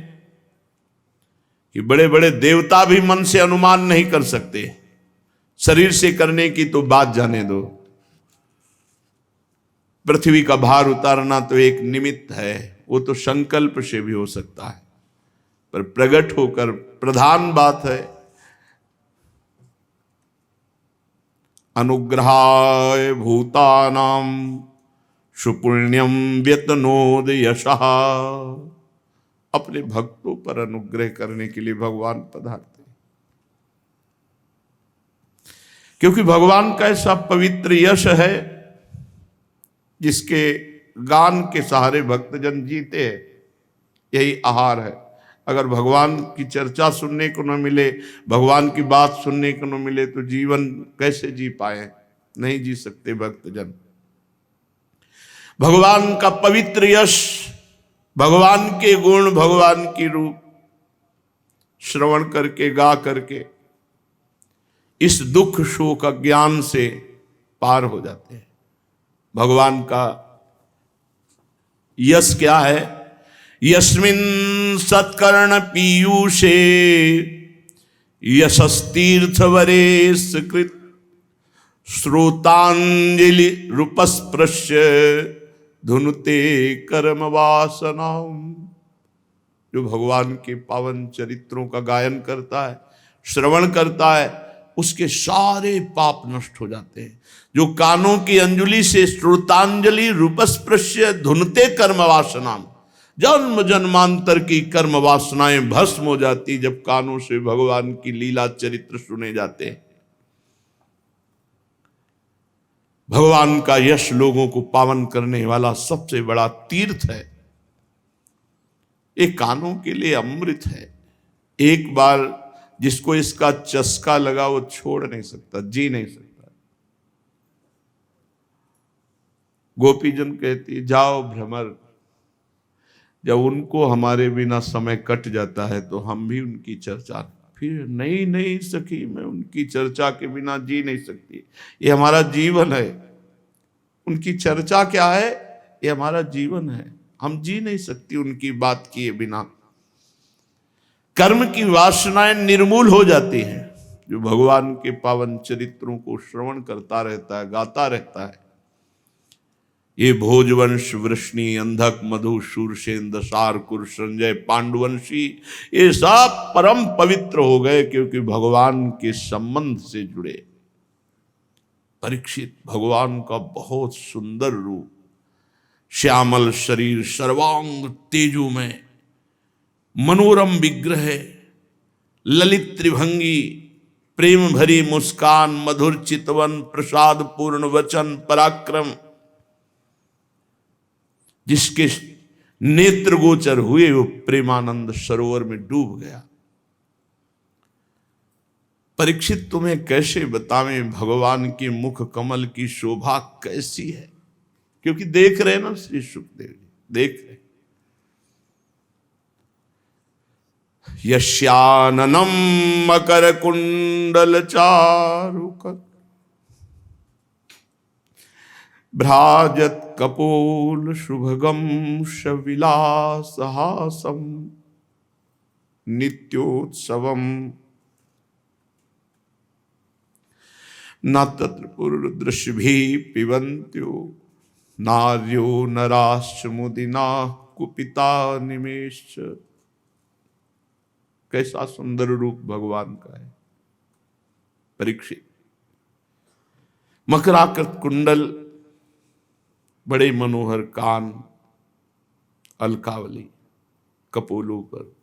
कि बड़े बड़े देवता भी मन से अनुमान नहीं कर सकते। शरीर से करने की तो बात जाने दो। पृथ्वी का भार उतारना तो एक निमित्त है, वो तो संकल्प से भी हो सकता है, पर प्रकट होकर प्रधान बात है अनुग्रहाय भूतानां सुपुण्यम व्यतनोद यशः। अपने भक्तों पर अनुग्रह करने के लिए भगवान पधारते हैं, क्योंकि भगवान का ऐसा पवित्र यश है जिसके गान के सहारे भक्तजन जीते हैं। यही आहार है। अगर भगवान की चर्चा सुनने को न मिले, भगवान की बात सुनने को न मिले, तो जीवन कैसे जी पाए? नहीं जी सकते भक्तजन। भगवान का पवित्र यश, भगवान के गुण, भगवान की रूप श्रवण करके, गा करके इस दुख शोक अज्ञान से पार हो जाते हैं। भगवान का यश क्या है? यस्मिन् सत्कर्ण पीयूषे यशस्तीर्थवरे सुकृत श्रोतांजलि रूपस्पृश्य धुनते कर्म वासनाम। जो भगवान के पावन चरित्रों का गायन करता है, श्रवण करता है, उसके सारे पाप नष्ट हो जाते हैं। जो कानों की अंजलि से श्रोतांजलि रूपस्पृश्य धुनते कर्म वासनाम, जन्म जन्मांतर की कर्म वासनाएं भस्म हो जाती जब कानों से भगवान की लीला चरित्र सुने जाते हैं। भगवान का यश लोगों को पावन करने वाला सबसे बड़ा तीर्थ है। ये कानों के लिए अमृत है। एक बार जिसको इसका चस्का लगा वो छोड़ नहीं सकता, जी नहीं सकता। गोपीजन कहती जाओ भ्रमर, जब उनको हमारे बिना समय कट जाता है तो हम भी उनकी चर्चा, फिर नहीं नहीं सखी मैं उनकी चर्चा के बिना जी नहीं सकती, ये हमारा जीवन है। उनकी चर्चा क्या है? ये हमारा जीवन है, हम जी नहीं सकती उनकी बात किए बिना। कर्म की वासनाएं निर्मूल हो जाती हैं जो भगवान के पावन चरित्रों को श्रवण करता रहता है, गाता रहता है। ये भोजवंश वृष्णि अंधक मधु शूरसेन दशार कुर संजय पांडुवंशी ये सब परम पवित्र हो गए क्योंकि भगवान के संबंध से जुड़े। परीक्षित भगवान का बहुत सुंदर रूप, श्यामल शरीर, सर्वांग तेजोमय, मनोरम विग्रह, ललित त्रिभंगी, प्रेम भरी मुस्कान, मधुर चितवन, प्रसाद पूर्ण वचन, पराक्रम, जिसके नेत्र गोचर हुए वो प्रेमानंद सरोवर में डूब गया। परीक्षित तुम्हें कैसे बतावें भगवान के मुख कमल की शोभा कैसी है, क्योंकि देख रहे ना श्री सुखदेव जी, देख रहे। यस्याननम मकर कुंडल चारुक भ्राजत कपोल शुभगम शविलासहासम नित्योत्सवम न तत्र पुरुदृश्यभि पिबन्त्यो नार्यो नराश्च मुदिना कुपिता निमेष। कैसा सुंदर रूप भगवान का है। परीक्षित मकराकृत कुंडल, बड़े मनोहर कान, अलकावली कपोलों पर,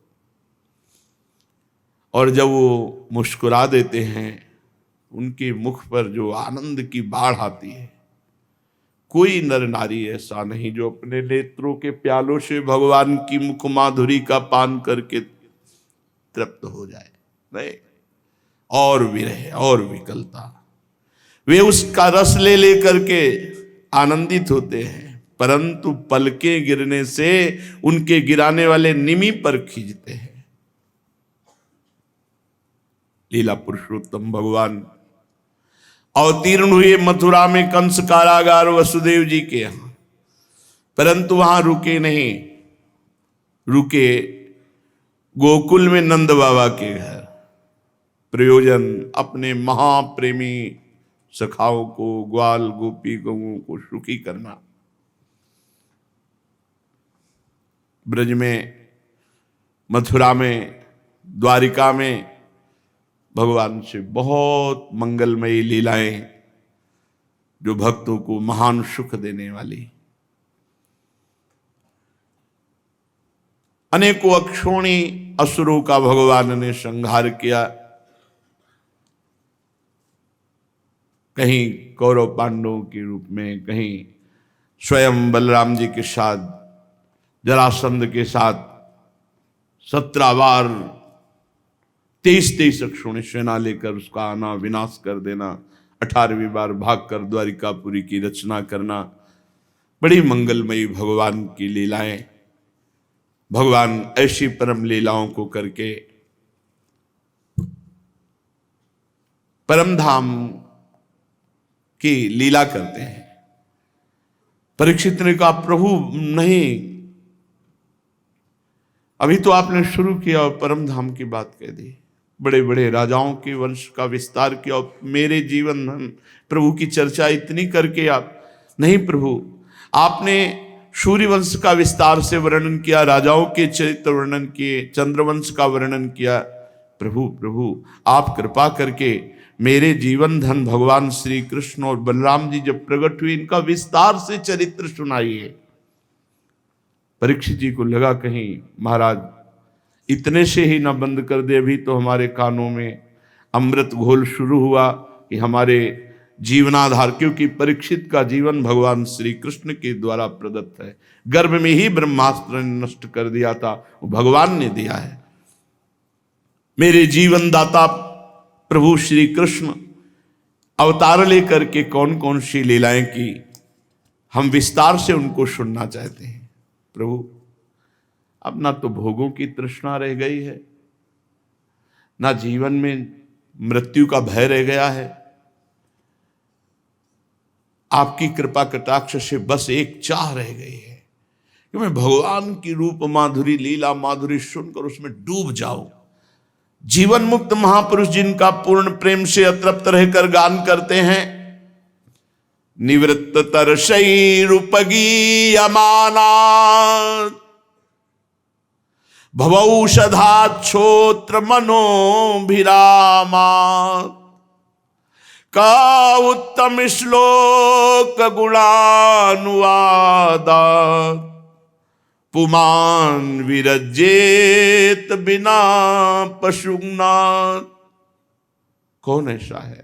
और जब वो मुस्कुरा देते हैं उनके मुख पर जो आनंद की बाढ़ आती है। कोई नर नारी ऐसा नहीं जो अपने नेत्रों के प्यालों से भगवान की मुख माधुरी का पान करके तृप्त हो जाए। नहीं, और विरह और विकलता, वे उसका रस ले लेकर के आनंदित होते हैं, परंतु पलके गिरने से उनके गिराने वाले निमि पर खींचते हैं। लीला पुरुषोत्तम भगवान अवतीर्ण हुए मथुरा में कंस कारागार वसुदेव जी के यहां, परंतु वहां रुके नहीं, रुके गोकुल में नंद बाबा के घर। प्रयोजन अपने महाप्रेमी सखाओं को, ग्वाल गोपी गौओं को सुखी करना। ब्रज में, मथुरा में, द्वारिका में भगवान से बहुत मंगलमयी लीलाएं जो भक्तों को महान सुख देने वाली। अनेकों अक्षोणी असुरों का भगवान ने संहार किया। कहीं कौरव पांडवों के रूप में, कहीं स्वयं बलराम जी के साथ, जरासंध के साथ 17 बार 23 अक्षोणी सेना लेकर उसका आना, विनाश कर देना, 18वीं बार भागकर द्वारिकापुरी की रचना करना। बड़ी मंगलमयी भगवान की लीलाएं। भगवान ऐसी परम लीलाओं को करके परम धाम की लीला करते हैं। परीक्षित ने कहा प्रभु नहीं, अभी तो आपने शुरू किया और परम धाम की बात कह दी, बड़े बड़े राजाओं के वंश का विस्तार किया और मेरे जीवन प्रभु की चर्चा इतनी करके आप नहीं। प्रभु आपने सूर्यवंश का विस्तार से वर्णन किया, राजाओं के चरित्र वर्णन किए, चंद्रवंश का वर्णन किया। प्रभु प्रभु आप कृपा करके मेरे जीवन धन भगवान श्री कृष्ण और बलराम जी जब प्रकट हुए इनका विस्तार से चरित्र सुनाइए। परीक्षित जी को लगा कहीं महाराज इतने से ही ना बंद कर दे, अभी तो हमारे कानों में अमृत घोल शुरू हुआ कि हमारे जीवनाधार, क्योंकि परीक्षित का जीवन भगवान श्री कृष्ण के द्वारा प्रदत्त है। गर्भ में ही ब्रह्मास्त्र ने नष्ट कर दिया था, वो भगवान ने दिया है। मेरे जीवन दाता प्रभु श्री कृष्ण अवतार लेकर के कौन कौन सी लीलाएं की, हम विस्तार से उनको सुनना चाहते हैं। प्रभु अब ना तो भोगों की तृष्णा रह गई है, ना जीवन में मृत्यु का भय रह गया है। आपकी कृपा कटाक्ष से बस एक चाह रह गई है कि मैं भगवान की रूप माधुरी लीला माधुरी सुनकर उसमें डूब जाऊं। जीवन मुक्त महापुरुष जिनका पूर्ण प्रेम से अतृप्त रहकर गान करते हैं, निवृत्त तरसई रूपगी अमाना भवौषधाच्छोत्र मनोभिरामा का उत्तम श्लोक गुणानुवादा पुमान विरजेत बिना पशुनाथ। कौन ऐसा है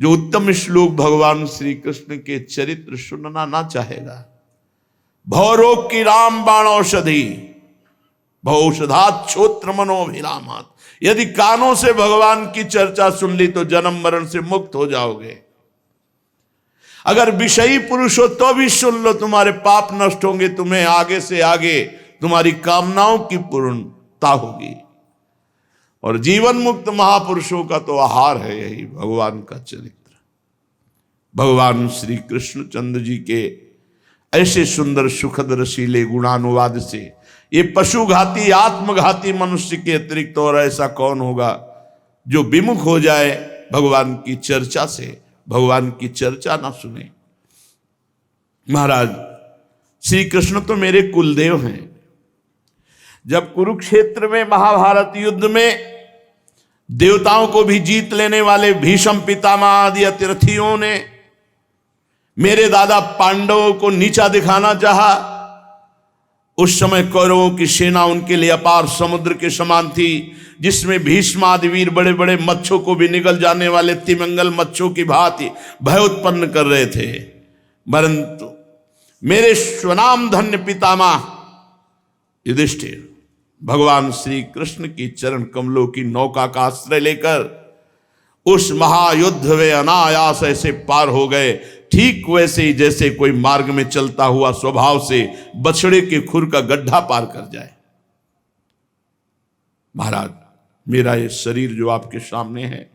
जो उत्तम श्लोक भगवान श्री कृष्ण के चरित्र सुनना ना चाहेगा? भवरोग की राम बाण औषधि भवौषधाच्छोत्र मनोभिरामात्। यदि कानों से भगवान की चर्चा सुन ली तो जन्म मरण से मुक्त हो जाओगे। अगर विषयी पुरुष हो तो भी सुन लो, तुम्हारे पाप नष्ट होंगे, तुम्हें आगे से आगे तुम्हारी कामनाओं की पूर्णता होगी। और जीवन मुक्त महापुरुषों का तो आहार है यही भगवान का चरित्र। भगवान श्री कृष्ण चंद्र जी के ऐसे सुंदर सुखद रसीले गुणानुवाद से ये पशुघाती आत्मघाती मनुष्य के अतिरिक्त और ऐसा कौन होगा जो विमुख हो जाए भगवान की चर्चा से, भगवान की चर्चा ना सुने। महाराज श्री कृष्ण तो मेरे कुलदेव हैं। जब कुरुक्षेत्र में महाभारत युद्ध में देवताओं को भी जीत लेने वाले भीष्म पितामह आदि अतिरथियों ने मेरे दादा पांडवों को नीचा दिखाना चाहा, उस समय कौरवों की सेना उनके लिए अपार समुद्र के समान थी, जिसमें भीष्म आदि वीर बड़े बड़े मच्छों को भी निगल जाने वाले तिमिंगल मच्छों की भांति भय उत्पन्न कर रहे थे। परंतु मेरे स्वनाम धन्य पितामह युधिष्ठिर भगवान श्री कृष्ण की चरण कमलों की नौका का आश्रय लेकर उस महायुद्ध वे अनायास ऐसे पार हो गए, ठीक वैसे ही जैसे कोई मार्ग में चलता हुआ स्वभाव से बछड़े के खुर का गड्ढा पार कर जाए। महाराज मेरा ये शरीर जो आपके सामने है,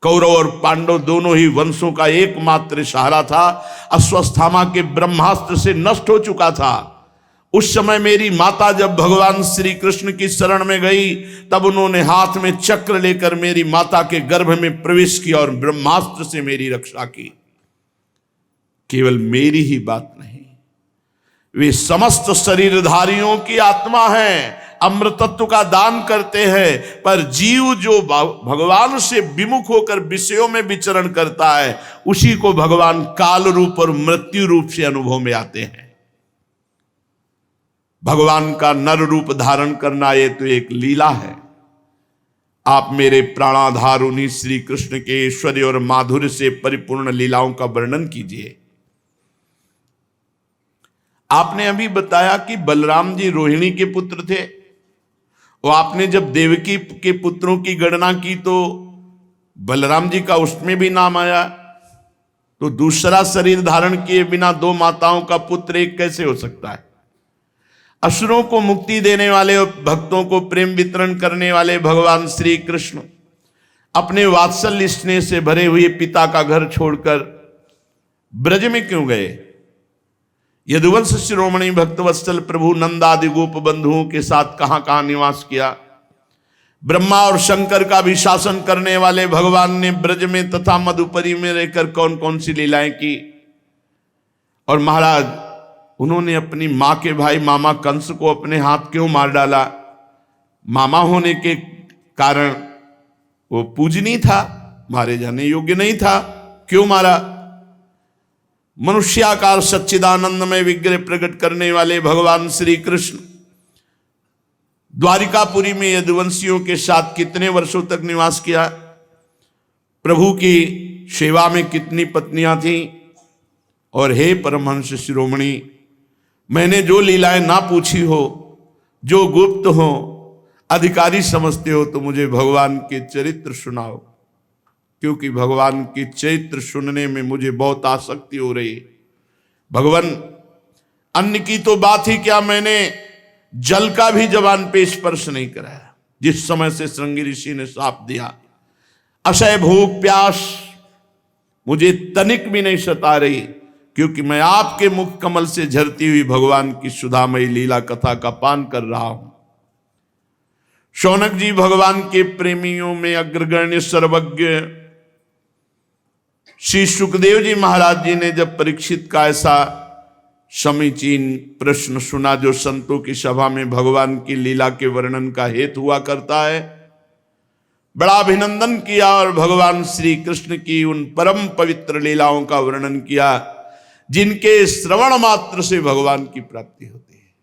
कौरव और पांडव दोनों ही वंशों का एकमात्र सहारा था, अश्वत्थामा के ब्रह्मास्त्र से नष्ट हो चुका था। उस समय मेरी माता जब भगवान श्री कृष्ण की शरण में गई, तब उन्होंने हाथ में चक्र लेकर मेरी माता के गर्भ में प्रवेश किया और ब्रह्मास्त्र से मेरी रक्षा की। केवल मेरी ही बात नहीं, वे समस्त शरीरधारियों की आत्मा हैं, अमृतत्व का दान करते हैं। पर जीव जो भगवान से विमुख होकर विषयों में विचरण करता है, उसी को भगवान काल रूप और मृत्यु रूप से अनुभव में आते हैं। भगवान का नर रूप धारण करना ये तो एक लीला है। आप मेरे प्राणाधार उन्हीं श्री कृष्ण के ऐश्वर्य और माधुर्य से परिपूर्ण लीलाओं का वर्णन कीजिए। आपने अभी बताया कि बलराम जी रोहिणी के पुत्र थे, और आपने जब देवकी के पुत्रों की गणना की तो बलराम जी का उसमें भी नाम आया, तो दूसरा शरीर धारण किए बिना दो माताओं का पुत्र एक कैसे हो सकता है? असुरों को मुक्ति देने वाले और भक्तों को प्रेम वितरण करने वाले भगवान श्री कृष्ण अपने वात्सल्य स्नेह से भरे हुए पिता का घर छोड़कर ब्रज में क्यों गए? यदुवंश शिरोमणि भक्तवत्सल प्रभु नंद आदि गोप बंधुओं के साथ कहां कहां निवास किया। ब्रह्मा और शंकर का भी शासन करने वाले भगवान ने ब्रज में तथा मधुपरी में रहकर कौन कौन सी लीलाएं की, और महाराज उन्होंने अपनी मां के भाई मामा कंस को अपने हाथ क्यों मार डाला? मामा होने के कारण वो पूजनीय था, मारे जाने योग्य नहीं था, क्यों मारा? मनुष्याकार सच्चिदानंद में विग्रह प्रकट करने वाले भगवान श्री कृष्ण द्वारिकापुरी में यदुवंशियों के साथ कितने वर्षों तक निवास किया? प्रभु की सेवा में कितनी पत्नियां थीं? और हे परमहंस शिरोमणि, मैंने जो लीलाएं ना पूछी हो, जो गुप्त हो, अधिकारी समझते हो, तो मुझे भगवान के चरित्र सुनाओ, क्योंकि भगवान की चरित्र सुनने में मुझे बहुत आसक्ति हो रही है। भगवान, अन्न की तो बात ही क्या, मैंने जल का भी जबान पे स्पर्श नहीं कराया। जिस समय से श्रृंगी ऋषि ने शाप दिया, असह्य भूख प्यास मुझे तनिक भी नहीं सता रही, क्योंकि मैं आपके मुख कमल से झरती हुई भगवान की सुधामयी लीला कथा का पान कर रहा हूं। शौनक जी भगवान के प्रेमियों में अग्रगण्य सर्वज्ञ श्री सुखदेव जी महाराज जी ने जब परीक्षित का ऐसा समीचीन प्रश्न सुना, जो संतों की सभा में भगवान की लीला के वर्णन का हेतु हुआ करता है, बड़ा अभिनंदन किया और भगवान श्री कृष्ण की उन परम पवित्र लीलाओं का वर्णन किया जिनके श्रवण मात्र से भगवान की प्राप्ति होती है।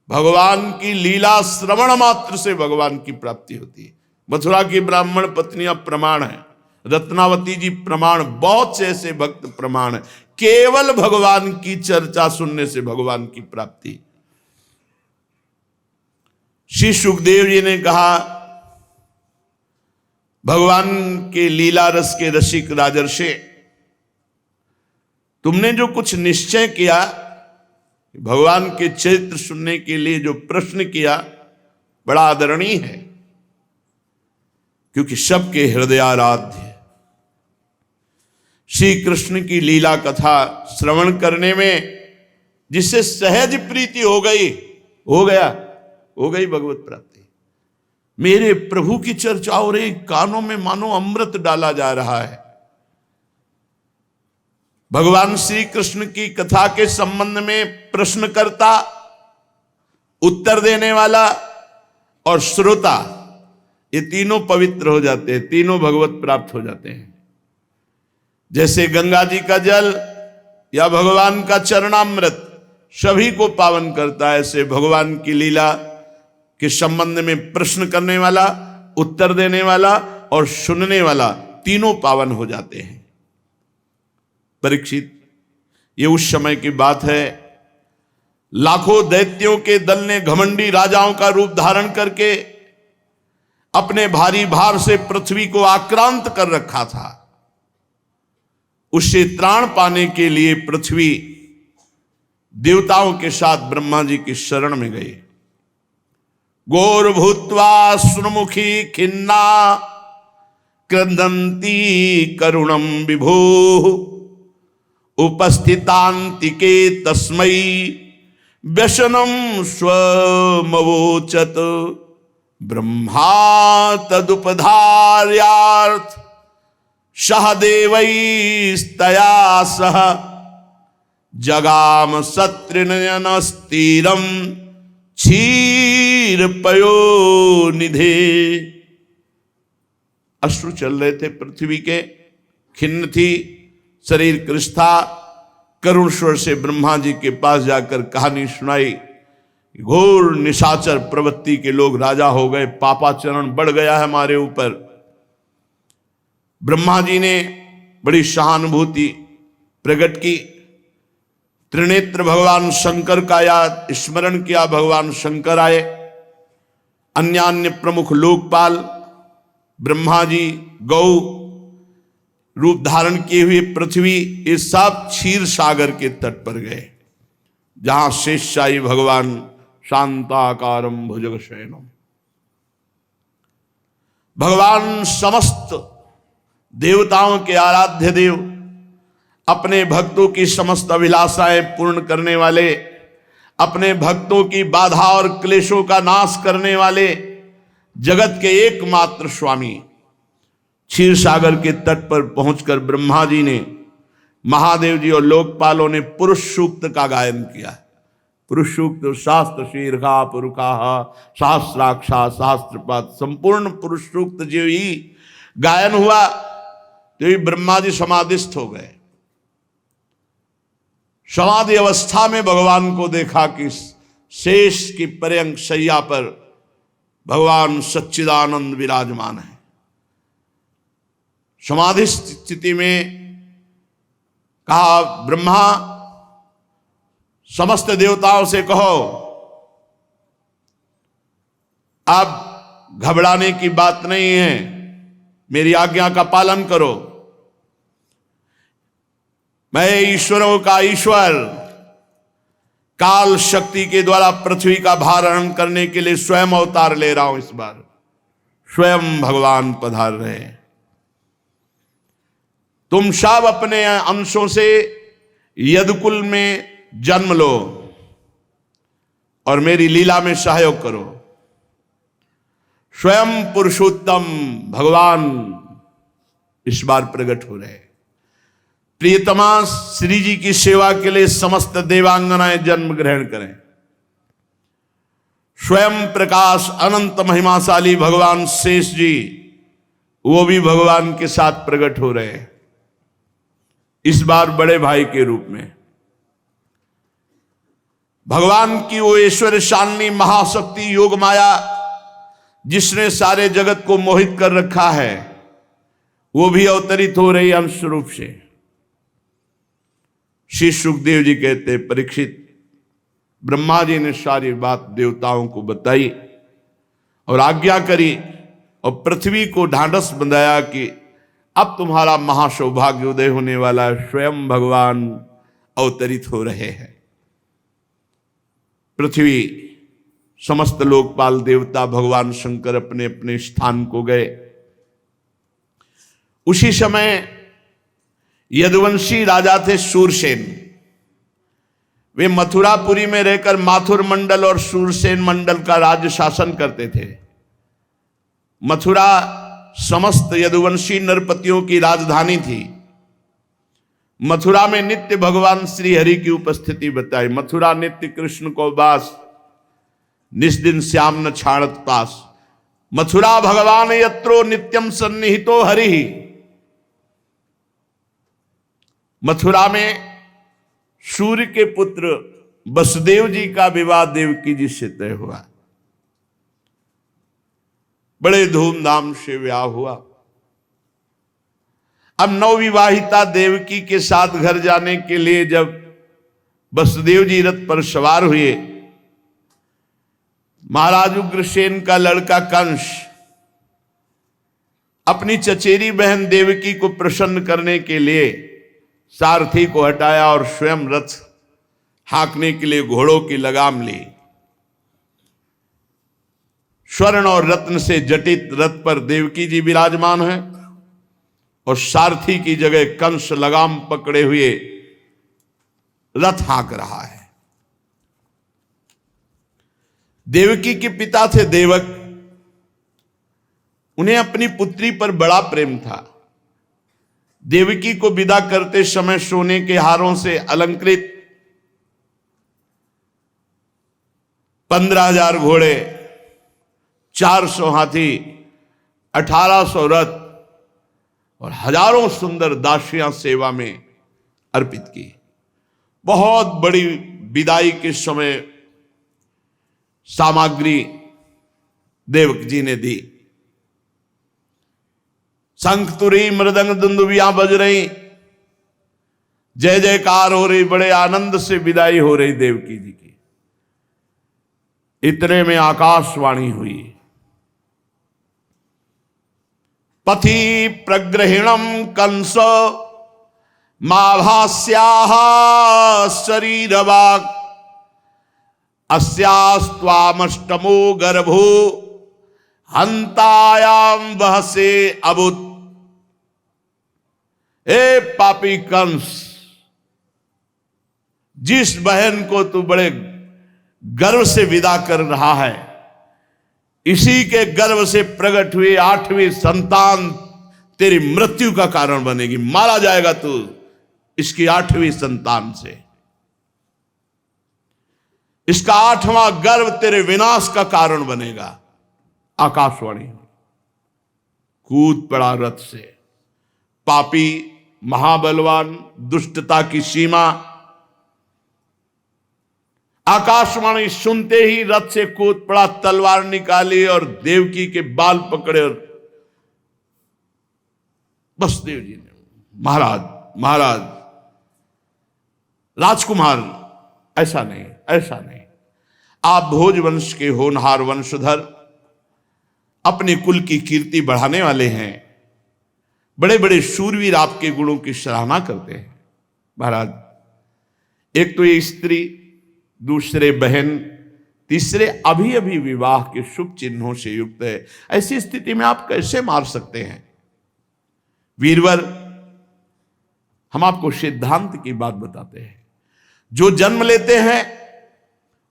भगवान की लीला श्रवण मात्र से भगवान की प्राप्ति होती है। मथुरा की ब्राह्मण पत्नियां प्रमाण है, रत्नावती जी प्रमाण, बहुत से ऐसे भक्त प्रमाण है। केवल भगवान की चर्चा सुनने से भगवान की प्राप्ति। श्री सुखदेव जी ने कहा, भगवान के लीला रस के रसिक राजर्षि, तुमने जो कुछ निश्चय किया, भगवान के चरित्र सुनने के लिए जो प्रश्न किया, बड़ा आदरणीय है, क्योंकि सबके हृदयाराध्य श्री कृष्ण की लीला कथा श्रवण करने में जिससे सहज प्रीति हो गई भगवत प्राप्ति। मेरे प्रभु की चर्चा हो रही, कानों में मानो अमृत डाला जा रहा है। भगवान श्री कृष्ण की कथा के संबंध में प्रश्नकर्ता, उत्तर देने वाला और श्रोता, ये तीनों पवित्र हो जाते हैं, तीनों भगवत प्राप्त हो जाते हैं। जैसे गंगा जी का जल या भगवान का चरणामृत सभी को पावन करता है, ऐसे भगवान की लीला के संबंध में प्रश्न करने वाला, उत्तर देने वाला और सुनने वाला, तीनों पावन हो जाते हैं। परीक्षित, ये उस समय की बात है, लाखों दैत्यों के दल ने घमंडी राजाओं का रूप धारण करके अपने भारी भार से पृथ्वी को आक्रांत कर रखा था। उससे त्राण पाने के लिए पृथ्वी देवताओं के साथ ब्रह्मा जी की शरण में गए। गौर भूत्वा सुरमुखी खिन्ना क्रंदंती करुणम विभो उपस्थितांतिके तस्मै व्यसनम स्वमवोचत ब्रह्मा तदुपधार्यार्थ सहदेवैस्तया सह जगाम सत्रिनयनस्तीरम क्षीर पयो निधे। अश्रु चल रहे थे पृथ्वी के, खिन्न थी, शरीर कृश था। करुण स्वर से ब्रह्मा जी के पास जाकर कहानी सुनाई। घोर निशाचर प्रवृत्ति के लोग राजा हो गए, पापाचरण बढ़ गया है हमारे ऊपर। ब्रह्मा जी ने बड़ी सहानुभूति प्रकट की। त्रिनेत्र भगवान शंकर का याद स्मरण किया, भगवान शंकर आए। अन्य प्रमुख लोकपाल ब्रह्मा जी, गौ रूप धारण किए हुए पृथ्वी, ये सब क्षीर सागर के तट पर गए, जहां शेषशाही भगवान शांताकारम भुजग शयनम, भगवान समस्त देवताओं के आराध्य देव, अपने भक्तों की समस्त अभिलाषाएं पूर्ण करने वाले, अपने भक्तों की बाधा और क्लेशों का नाश करने वाले, जगत के एकमात्र स्वामी, क्षीर सागर के तट पर पहुंचकर ब्रह्मा जी ने महादेव जी और लोकपालों ने पुरुष सूक्त का गायन किया। पुरुष सूक्त शास्त्र शीर्षा पुरुषा सहस्राक्षा सहस्त्रपाद, संपूर्ण पुरुष सूक्त जो ही गायन हुआ तो ही ब्रह्मा जी समाधिस्थ हो गए। समाधि अवस्था में भगवान को देखा कि शेष की पर्यंक शैया पर भगवान सच्चिदानंद विराजमान है। समाधि स्थिति में कहा, ब्रह्मा समस्त देवताओं से कहो अब घबराने की बात नहीं है, मेरी आज्ञा का पालन करो। मैं ईश्वरों का ईश्वर काल शक्ति के द्वारा पृथ्वी का भार हरण करने के लिए स्वयं अवतार ले रहा हूं। इस बार स्वयं भगवान पधार रहे हैं। तुम सब अपने अंशों से यदुकुल में जन्म लो और मेरी लीला में सहयोग करो। स्वयं पुरुषोत्तम भगवान इस बार प्रकट हो रहे हैं। प्रियतमा श्री जी की सेवा के लिए समस्त देवांगनाएं जन्म ग्रहण करें। स्वयं प्रकाश अनंत महिमाशाली भगवान शेष जी, वो भी भगवान के साथ प्रकट हो रहे हैं, इस बार बड़े भाई के रूप में। भगवान की वो ऐश्वर्य शालिनी महाशक्ति योग माया जिसने सारे जगत को मोहित कर रखा है, वो भी अवतरित हो रही अंश रूप से। श्री सुखदेव जी कहते, परीक्षित, ब्रह्मा जी ने सारी बात देवताओं को बताई और आज्ञा करी और पृथ्वी को ढांढस बंधाया कि अब तुम्हारा महासौभाग्य उदय होने वाला है। स्वयं भगवान अवतरित हो रहे हैं। पृथ्वी, समस्त लोकपाल देवता, भगवान शंकर अपने अपने स्थान को गए। उसी समय यदुवंशी राजा थे शूरसेन। वे मथुरापुरी में रहकर माथुर मंडल और शूरसेन मंडल का राज्य शासन करते थे। मथुरा समस्त यदुवंशी नरपतियों की राजधानी थी। मथुरा में नित्य भगवान श्री हरि की उपस्थिति बताई। मथुरा नित्य कृष्ण को वास, निस्दिन श्याम न छाड़त पास। मथुरा भगवान यत्रो नित्यम सन्निहितो हरि। मथुरा में सूर्य के पुत्र वसुदेव जी का विवाह देवकी जी से तय हुआ। बड़े धूमधाम से विवाह हुआ। अब नवविवाहिता देवकी के साथ घर जाने के लिए जब वसुदेव जी रथ पर सवार हुए, महाराज उग्रसेन का लड़का कंस अपनी चचेरी बहन देवकी को प्रसन्न करने के लिए सारथी को हटाया और स्वयं रथ हाँकने के लिए घोड़ों की लगाम ली। स्वर्ण और रत्न से जटित रथ पर देवकी जी विराजमान है और सारथी की जगह कंस लगाम पकड़े हुए रथ हाँक रहा है। देवकी के पिता थे देवक। उन्हें अपनी पुत्री पर बड़ा प्रेम था। देवकी को विदा करते समय सोने के हारों से अलंकृत 15,000 घोड़े, 400 हाथी, 1800 रथ और हजारों सुंदर दासियां सेवा में अर्पित की। बहुत बड़ी विदाई के समय सामग्री देवक जी ने दी। शंख तुरी मृदंग दुंदुबियां बज रही, जय जयकार हो रही, बड़े आनंद से विदाई हो रही देवकी जी की। इतने में आकाशवाणी हुई, पथि प्रग्रहिणम कंस माभास्याः शरीरवाक् अस्यास्त्वामष्टमो गर्भो हंतायाम बहसे अबुत। ए पापी कंस, जिस बहन को तू बड़े गर्व से विदा कर रहा है, इसी के गर्भ से प्रकट हुई 8वीं संतान तेरी मृत्यु का कारण बनेगी। मारा जाएगा तू। इसकी 8वीं संतान से। इसका 8वां गर्भ तेरे विनाश का कारण बनेगा। आकाशवाणी, कूद पड़ा रथ से। पापी, महाबलवान, दुष्टता की सीमा। आकाशवाणी सुनते ही रथ से कूद पड़ा, तलवार निकाली और देवकी के बाल पकड़े और वसुदेव जी ने, महाराज महाराज राजकुमार, ऐसा नहीं, ऐसा नहीं, आप भोज वंश के होनहार वंशधर, अपने कुल की कीर्ति बढ़ाने वाले हैं, बड़े बड़े शूरवीर आपके गुणों की सराहना करते हैं। महाराज, एक तो ये स्त्री, दूसरे बहन, तीसरे अभी अभी विवाह के शुभ चिन्हों से युक्त है। ऐसी स्थिति में आप कैसे मार सकते हैं? वीरवर, हम आपको सिद्धांत की बात बताते हैं। जो जन्म लेते हैं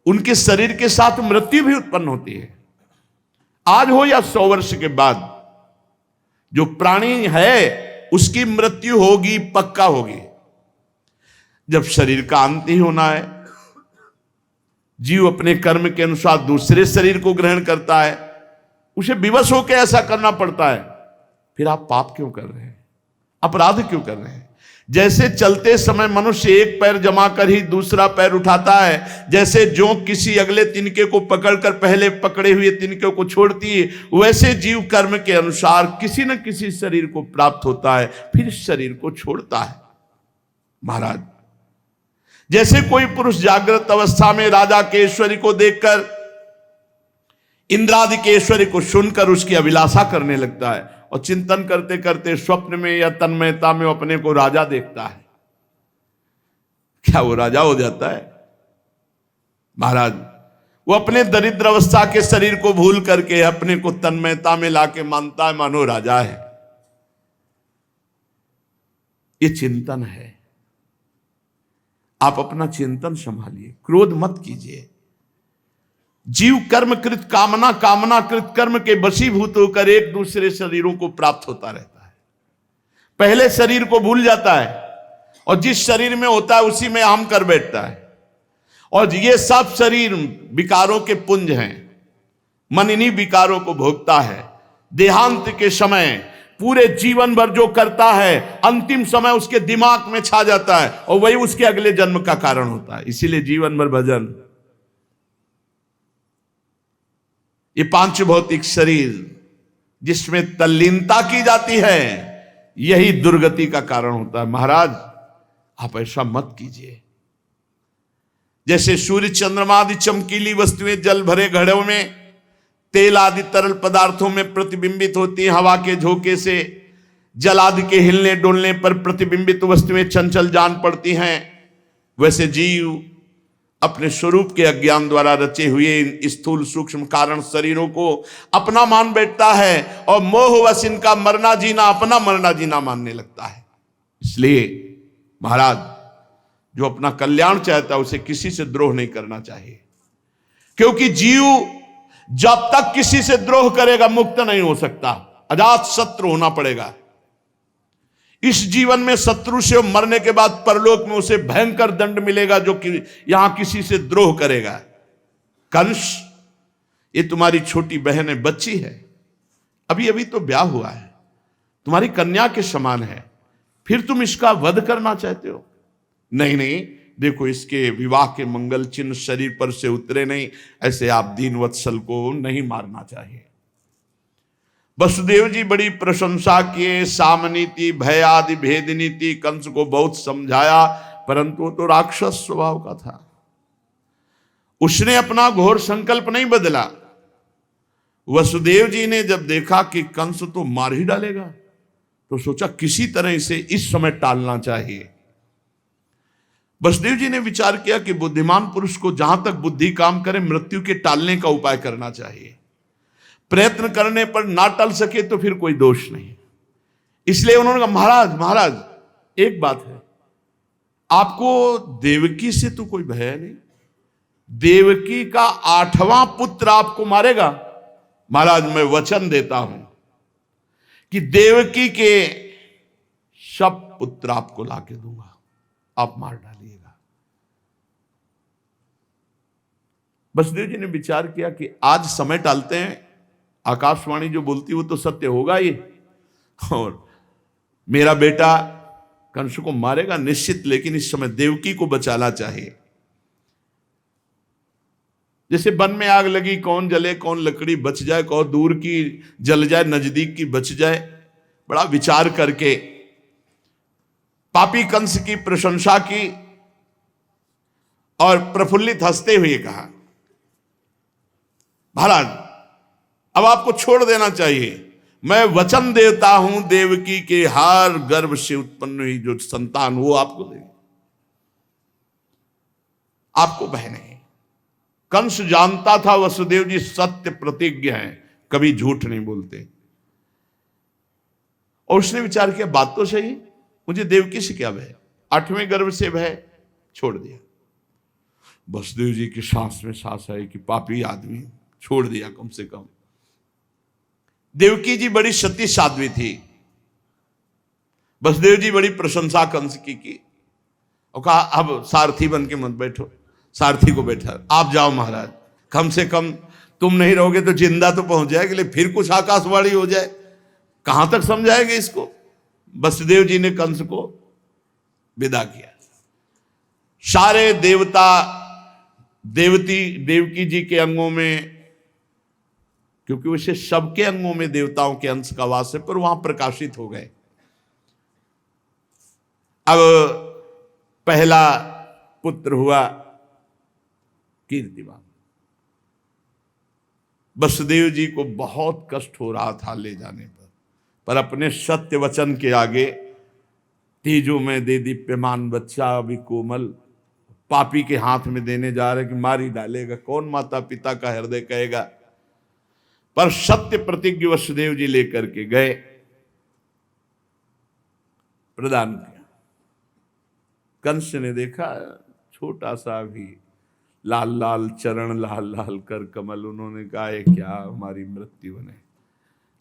उनके शरीर के साथ मृत्यु भी उत्पन्न होती है। आज हो या 100 वर्ष के बाद, जो प्राणी है उसकी मृत्यु होगी, पक्का होगी। जब शरीर का अंत ही होना है, जीव अपने कर्म के अनुसार दूसरे शरीर को ग्रहण करता है, उसे विवश होकर ऐसा करना पड़ता है। फिर आप पाप क्यों कर रहे हैं? अपराध क्यों कर रहे हैं? जैसे चलते समय मनुष्य एक पैर जमा कर ही दूसरा पैर उठाता है, जैसे जोंक किसी अगले तिनके को पकड़कर पहले पकड़े हुए तिनके को छोड़ती है, वैसे जीव कर्म के अनुसार किसी न किसी शरीर को प्राप्त होता है, फिर शरीर को छोड़ता है। महाराज, जैसे कोई पुरुष जागृत अवस्था में राजा के ऐश्वर्य को देखकर, इंद्रादि के ऐश्वर्य को सुनकर उसकी अभिलाषा करने लगता है और चिंतन करते करते स्वप्न में या तन्मयता में अपने को राजा देखता है। क्या वो राजा हो जाता है? महाराज, वो अपने दरिद्र अवस्था के शरीर को भूल करके अपने को तन्मयता में लाके मानता है मानो राजा है। ये चिंतन है। आप अपना चिंतन संभालिए, क्रोध मत कीजिए। जीव कर्मकृत कामना, कामनाकृत कर्म के वशीभूत होकर एक दूसरे शरीरों को प्राप्त होता रहता है। पहले शरीर को भूल जाता है और जिस शरीर में होता है उसी में हम कर बैठता है। और ये सब शरीर विकारों के पुंज हैं। मन इन्हीं विकारों को भोगता है। देहांत के समय पूरे जीवन भर जो करता है, अंतिम समय उसके दिमाग में छा जाता है और वही उसके अगले जन्म का कारण होता है। इसीलिए जीवन भर भजन। ये 5 भौतिक शरीर जिसमें तल्लीनता की जाती है, यही दुर्गति का कारण होता है। महाराज, आप ऐसा मत कीजिए। जैसे सूर्य, चंद्रमा आदि चमकीली वस्तुएं जल भरे घड़ों में, तेल आदि तरल पदार्थों में प्रतिबिंबित होती हैं हवा के झोंके से, जल आदि के हिलने डोलने पर प्रतिबिंबित वस्तुएं चंचल जान पड़ती हैं, वैसे जीव अपने स्वरूप के अज्ञान द्वारा रचे हुए इन स्थूल सूक्ष्म कारण शरीरों को अपना मान बैठता है और मोहवश इनका मरना जीना अपना मरना जीना मानने लगता है। इसलिए महाराज, जो अपना कल्याण चाहता है उसे किसी से द्रोह नहीं करना चाहिए, क्योंकि जीव जब तक किसी से द्रोह करेगा मुक्त नहीं हो सकता। अजात शत्रु होना पड़ेगा। इस जीवन में शत्रु से मरने के बाद परलोक में उसे भयंकर दंड मिलेगा जो कि यहां किसी से द्रोह करेगा। कंस, ये तुम्हारी छोटी बहन है, बच्ची है, अभी अभी तो ब्याह हुआ है, तुम्हारी कन्या के समान है, फिर तुम इसका वध करना चाहते हो? नहीं नहीं, देखो इसके विवाह के मंगल चिन्ह शरीर पर से उतरे नहीं, ऐसे आप दीन वत्सल को नहीं मारना चाहिए। वसुदेव जी बड़ी प्रशंसा किए, सामनीति, भय आदि भेद नीति कंस को बहुत समझाया, परंतु तो राक्षस स्वभाव का था। उसने अपना घोर संकल्प नहीं बदला। वसुदेव जी ने जब देखा कि कंस तो मार ही डालेगा, तो सोचा किसी तरह इसे इस समय टालना चाहिए। वसुदेव जी ने विचार किया कि बुद्धिमान पुरुष को जहां तक बुद्धि काम करे मृत्यु के टालने का उपाय करना चाहिए। प्रयत्न करने पर ना टल सके तो फिर कोई दोष नहीं। इसलिए उन्होंने कहा, महाराज महाराज, एक बात है, आपको देवकी से तो कोई भय नहीं, देवकी का 8वां पुत्र आपको मारेगा। महाराज, मैं वचन देता हूं कि देवकी के सब पुत्र आपको लाके दूंगा। आप मार डालिएगा। वसुदेव जी ने विचार किया कि आज समय टालते हैं, आकाशवाणी जो बोलती वो तो सत्य होगा ही, और मेरा बेटा कंस को मारेगा निश्चित, लेकिन इस समय देवकी को बचाना चाहिए। जैसे वन में आग लगी, कौन जले कौन लकड़ी बच जाए, कौन दूर की जल जाए नजदीक की बच जाए, बड़ा विचार करके पापी कंस की प्रशंसा की और प्रफुल्लित हंसते हुए कहा, महाराज अब आपको छोड़ देना चाहिए, मैं वचन देता हूं देवकी के हार गर्भ से उत्पन्न हुई जो संतान वो आपको देगी, आपको बहने। कंस जानता था वसुदेव जी सत्य प्रतिज्ञ हैं, कभी झूठ नहीं बोलते, और उसने विचार किया बात तो सही, मुझे देवकी से क्या भय, 8वें गर्भ से भय, छोड़ दिया। वसुदेव जी की सांस में सांस आई कि पापी आदमी, छोड़ दिया कम से कम। देवकी जी बड़ी सती साध्वी थी, वसुदेव जी बड़ी प्रशंसा कंस की और कहा अब सारथी बन के मत बैठो, सारथी को बैठा, आप जाओ महाराज, कम से कम तुम नहीं रहोगे तो जिंदा तो पहुंच जाएगी, लेकिन फिर कुछ आकाशवाणी हो जाए, कहां तक समझाएंगे इसको। वसुदेव जी ने कंस को विदा किया। सारे देवता देवकी जी के अंगों में, क्योंकि उसे सबके अंगों में देवताओं के अंश का वास है, पर वहां प्रकाशित हो गए। अब पहला पुत्र हुआ कीर्तिमान। वसुदेव जी को बहुत कष्ट हो रहा था ले जाने पर अपने सत्य वचन के आगे तेजो में दे दीप्यमान बच्चा अभी कोमल पापी के हाथ में देने जा रहे कि मारी डालेगा, कौन माता पिता का हृदय कहेगा। पर सत्य प्रतिज्ञ वसुदेव जी लेकर के गए, प्रदान किया। कंस ने देखा छोटा सा भी लाल लाल चरण, लाल लाल कर कमल, उन्होंने कहा ये क्या हमारी मृत्यु बने,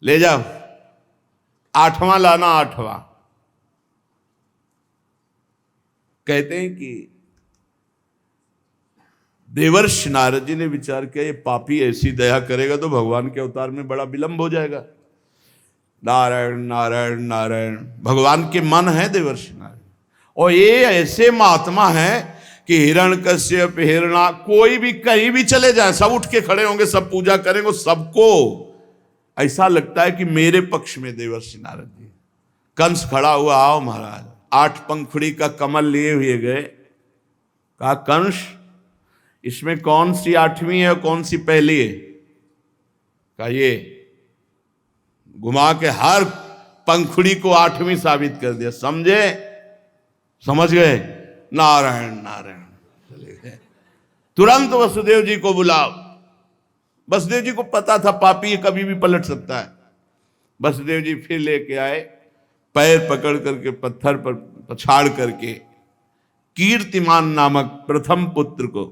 ले जाओ 8वां लाना, 8वां। कहते हैं कि देवर्षि नारद जी ने विचार किया ये पापी ऐसी दया करेगा तो भगवान के अवतार में बड़ा विलंब हो जाएगा। नारायण नारायण नारायण, भगवान के मन है देवर्षि नारायण, और ये ऐसे महात्मा है कि हिरण्यकश्यप, हिरणा, कोई भी कहीं भी चले जाए सब उठ के खड़े होंगे, सब पूजा करेंगे, सबको ऐसा लगता है कि मेरे पक्ष में देवर्षि नारद जी। कंस खड़ा हुआ, आओ महाराज, 8 पंखुड़ी का कमल लिए हुए गए, कहा कंस इसमें कौन सी 8वीं है कौन सी पहली है, कहा ये, घुमा के हर पंखुड़ी को 8वीं साबित कर दिया, समझे, समझ गए, नारायण नारायण चले गए। तुरंत वसुदेव जी को बुलाओ। वसुदेव जी को पता था पापी कभी भी पलट सकता है। वसुदेव जी फिर लेके आए, पैर पकड़ करके पत्थर पर पछाड़ करके कीर्तिमान नामक प्रथम पुत्र को,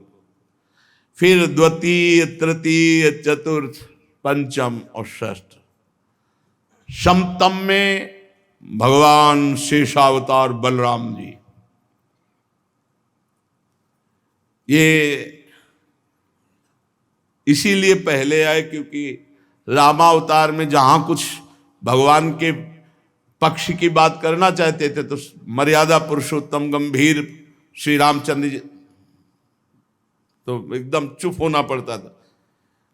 फिर द्वितीय तृतीय चतुर्थ पंचम और षष्ठ, सप्तम में भगवान शेषावतार बलराम जी। ये इसीलिए पहले आए क्योंकि रामावतार में जहां कुछ भगवान के पक्ष की बात करना चाहते थे तो मर्यादा पुरुषोत्तम गंभीर श्री रामचंद्र जी तो एकदम चुप होना पड़ता था।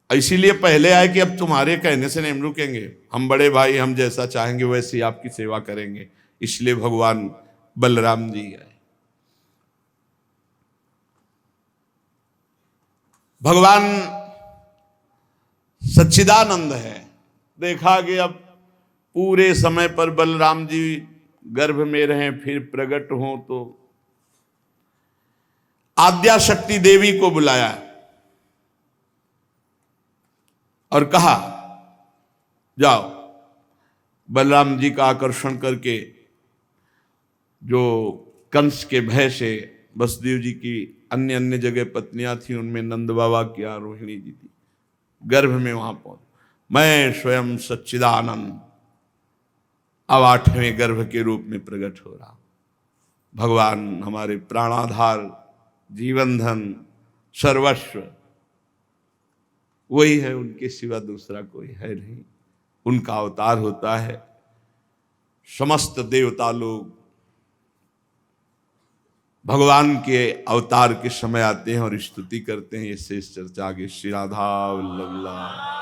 इसीलिए पहले आए कि अब तुम्हारे कहने से नहीं रुकेंगे, हम बड़े भाई, हम जैसा चाहेंगे वैसी आपकी सेवा करेंगे, इसलिए भगवान बलराम जी आए। भगवान सच्चिदानंद है। देखा कि अब पूरे समय पर बलराम जी गर्भ में रहें, फिर प्रकट हों, तो आद्या शक्ति देवी को बुलाया और कहा जाओ बलराम जी का आकर्षण करके, जो कंस के भय से वसुदेव जी की अन्य अन्य जगह पत्नियां थी, उनमें नंद बाबा की रोहिणी जी थी, गर्भ में वहां पहुंच, मैं स्वयं सच्चिदानंद अब 8वें गर्भ के रूप में प्रकट हो रहा। भगवान हमारे प्राणाधार, जीवन धन, सर्वस्व वही है, उनके सिवा दूसरा कोई है नहीं। उनका अवतार होता है। समस्त देवता लोग भगवान के अवतार के समय आते हैं और स्तुति करते हैं। ये शेष चर्चा आगे। श्री राधा वल्लभ।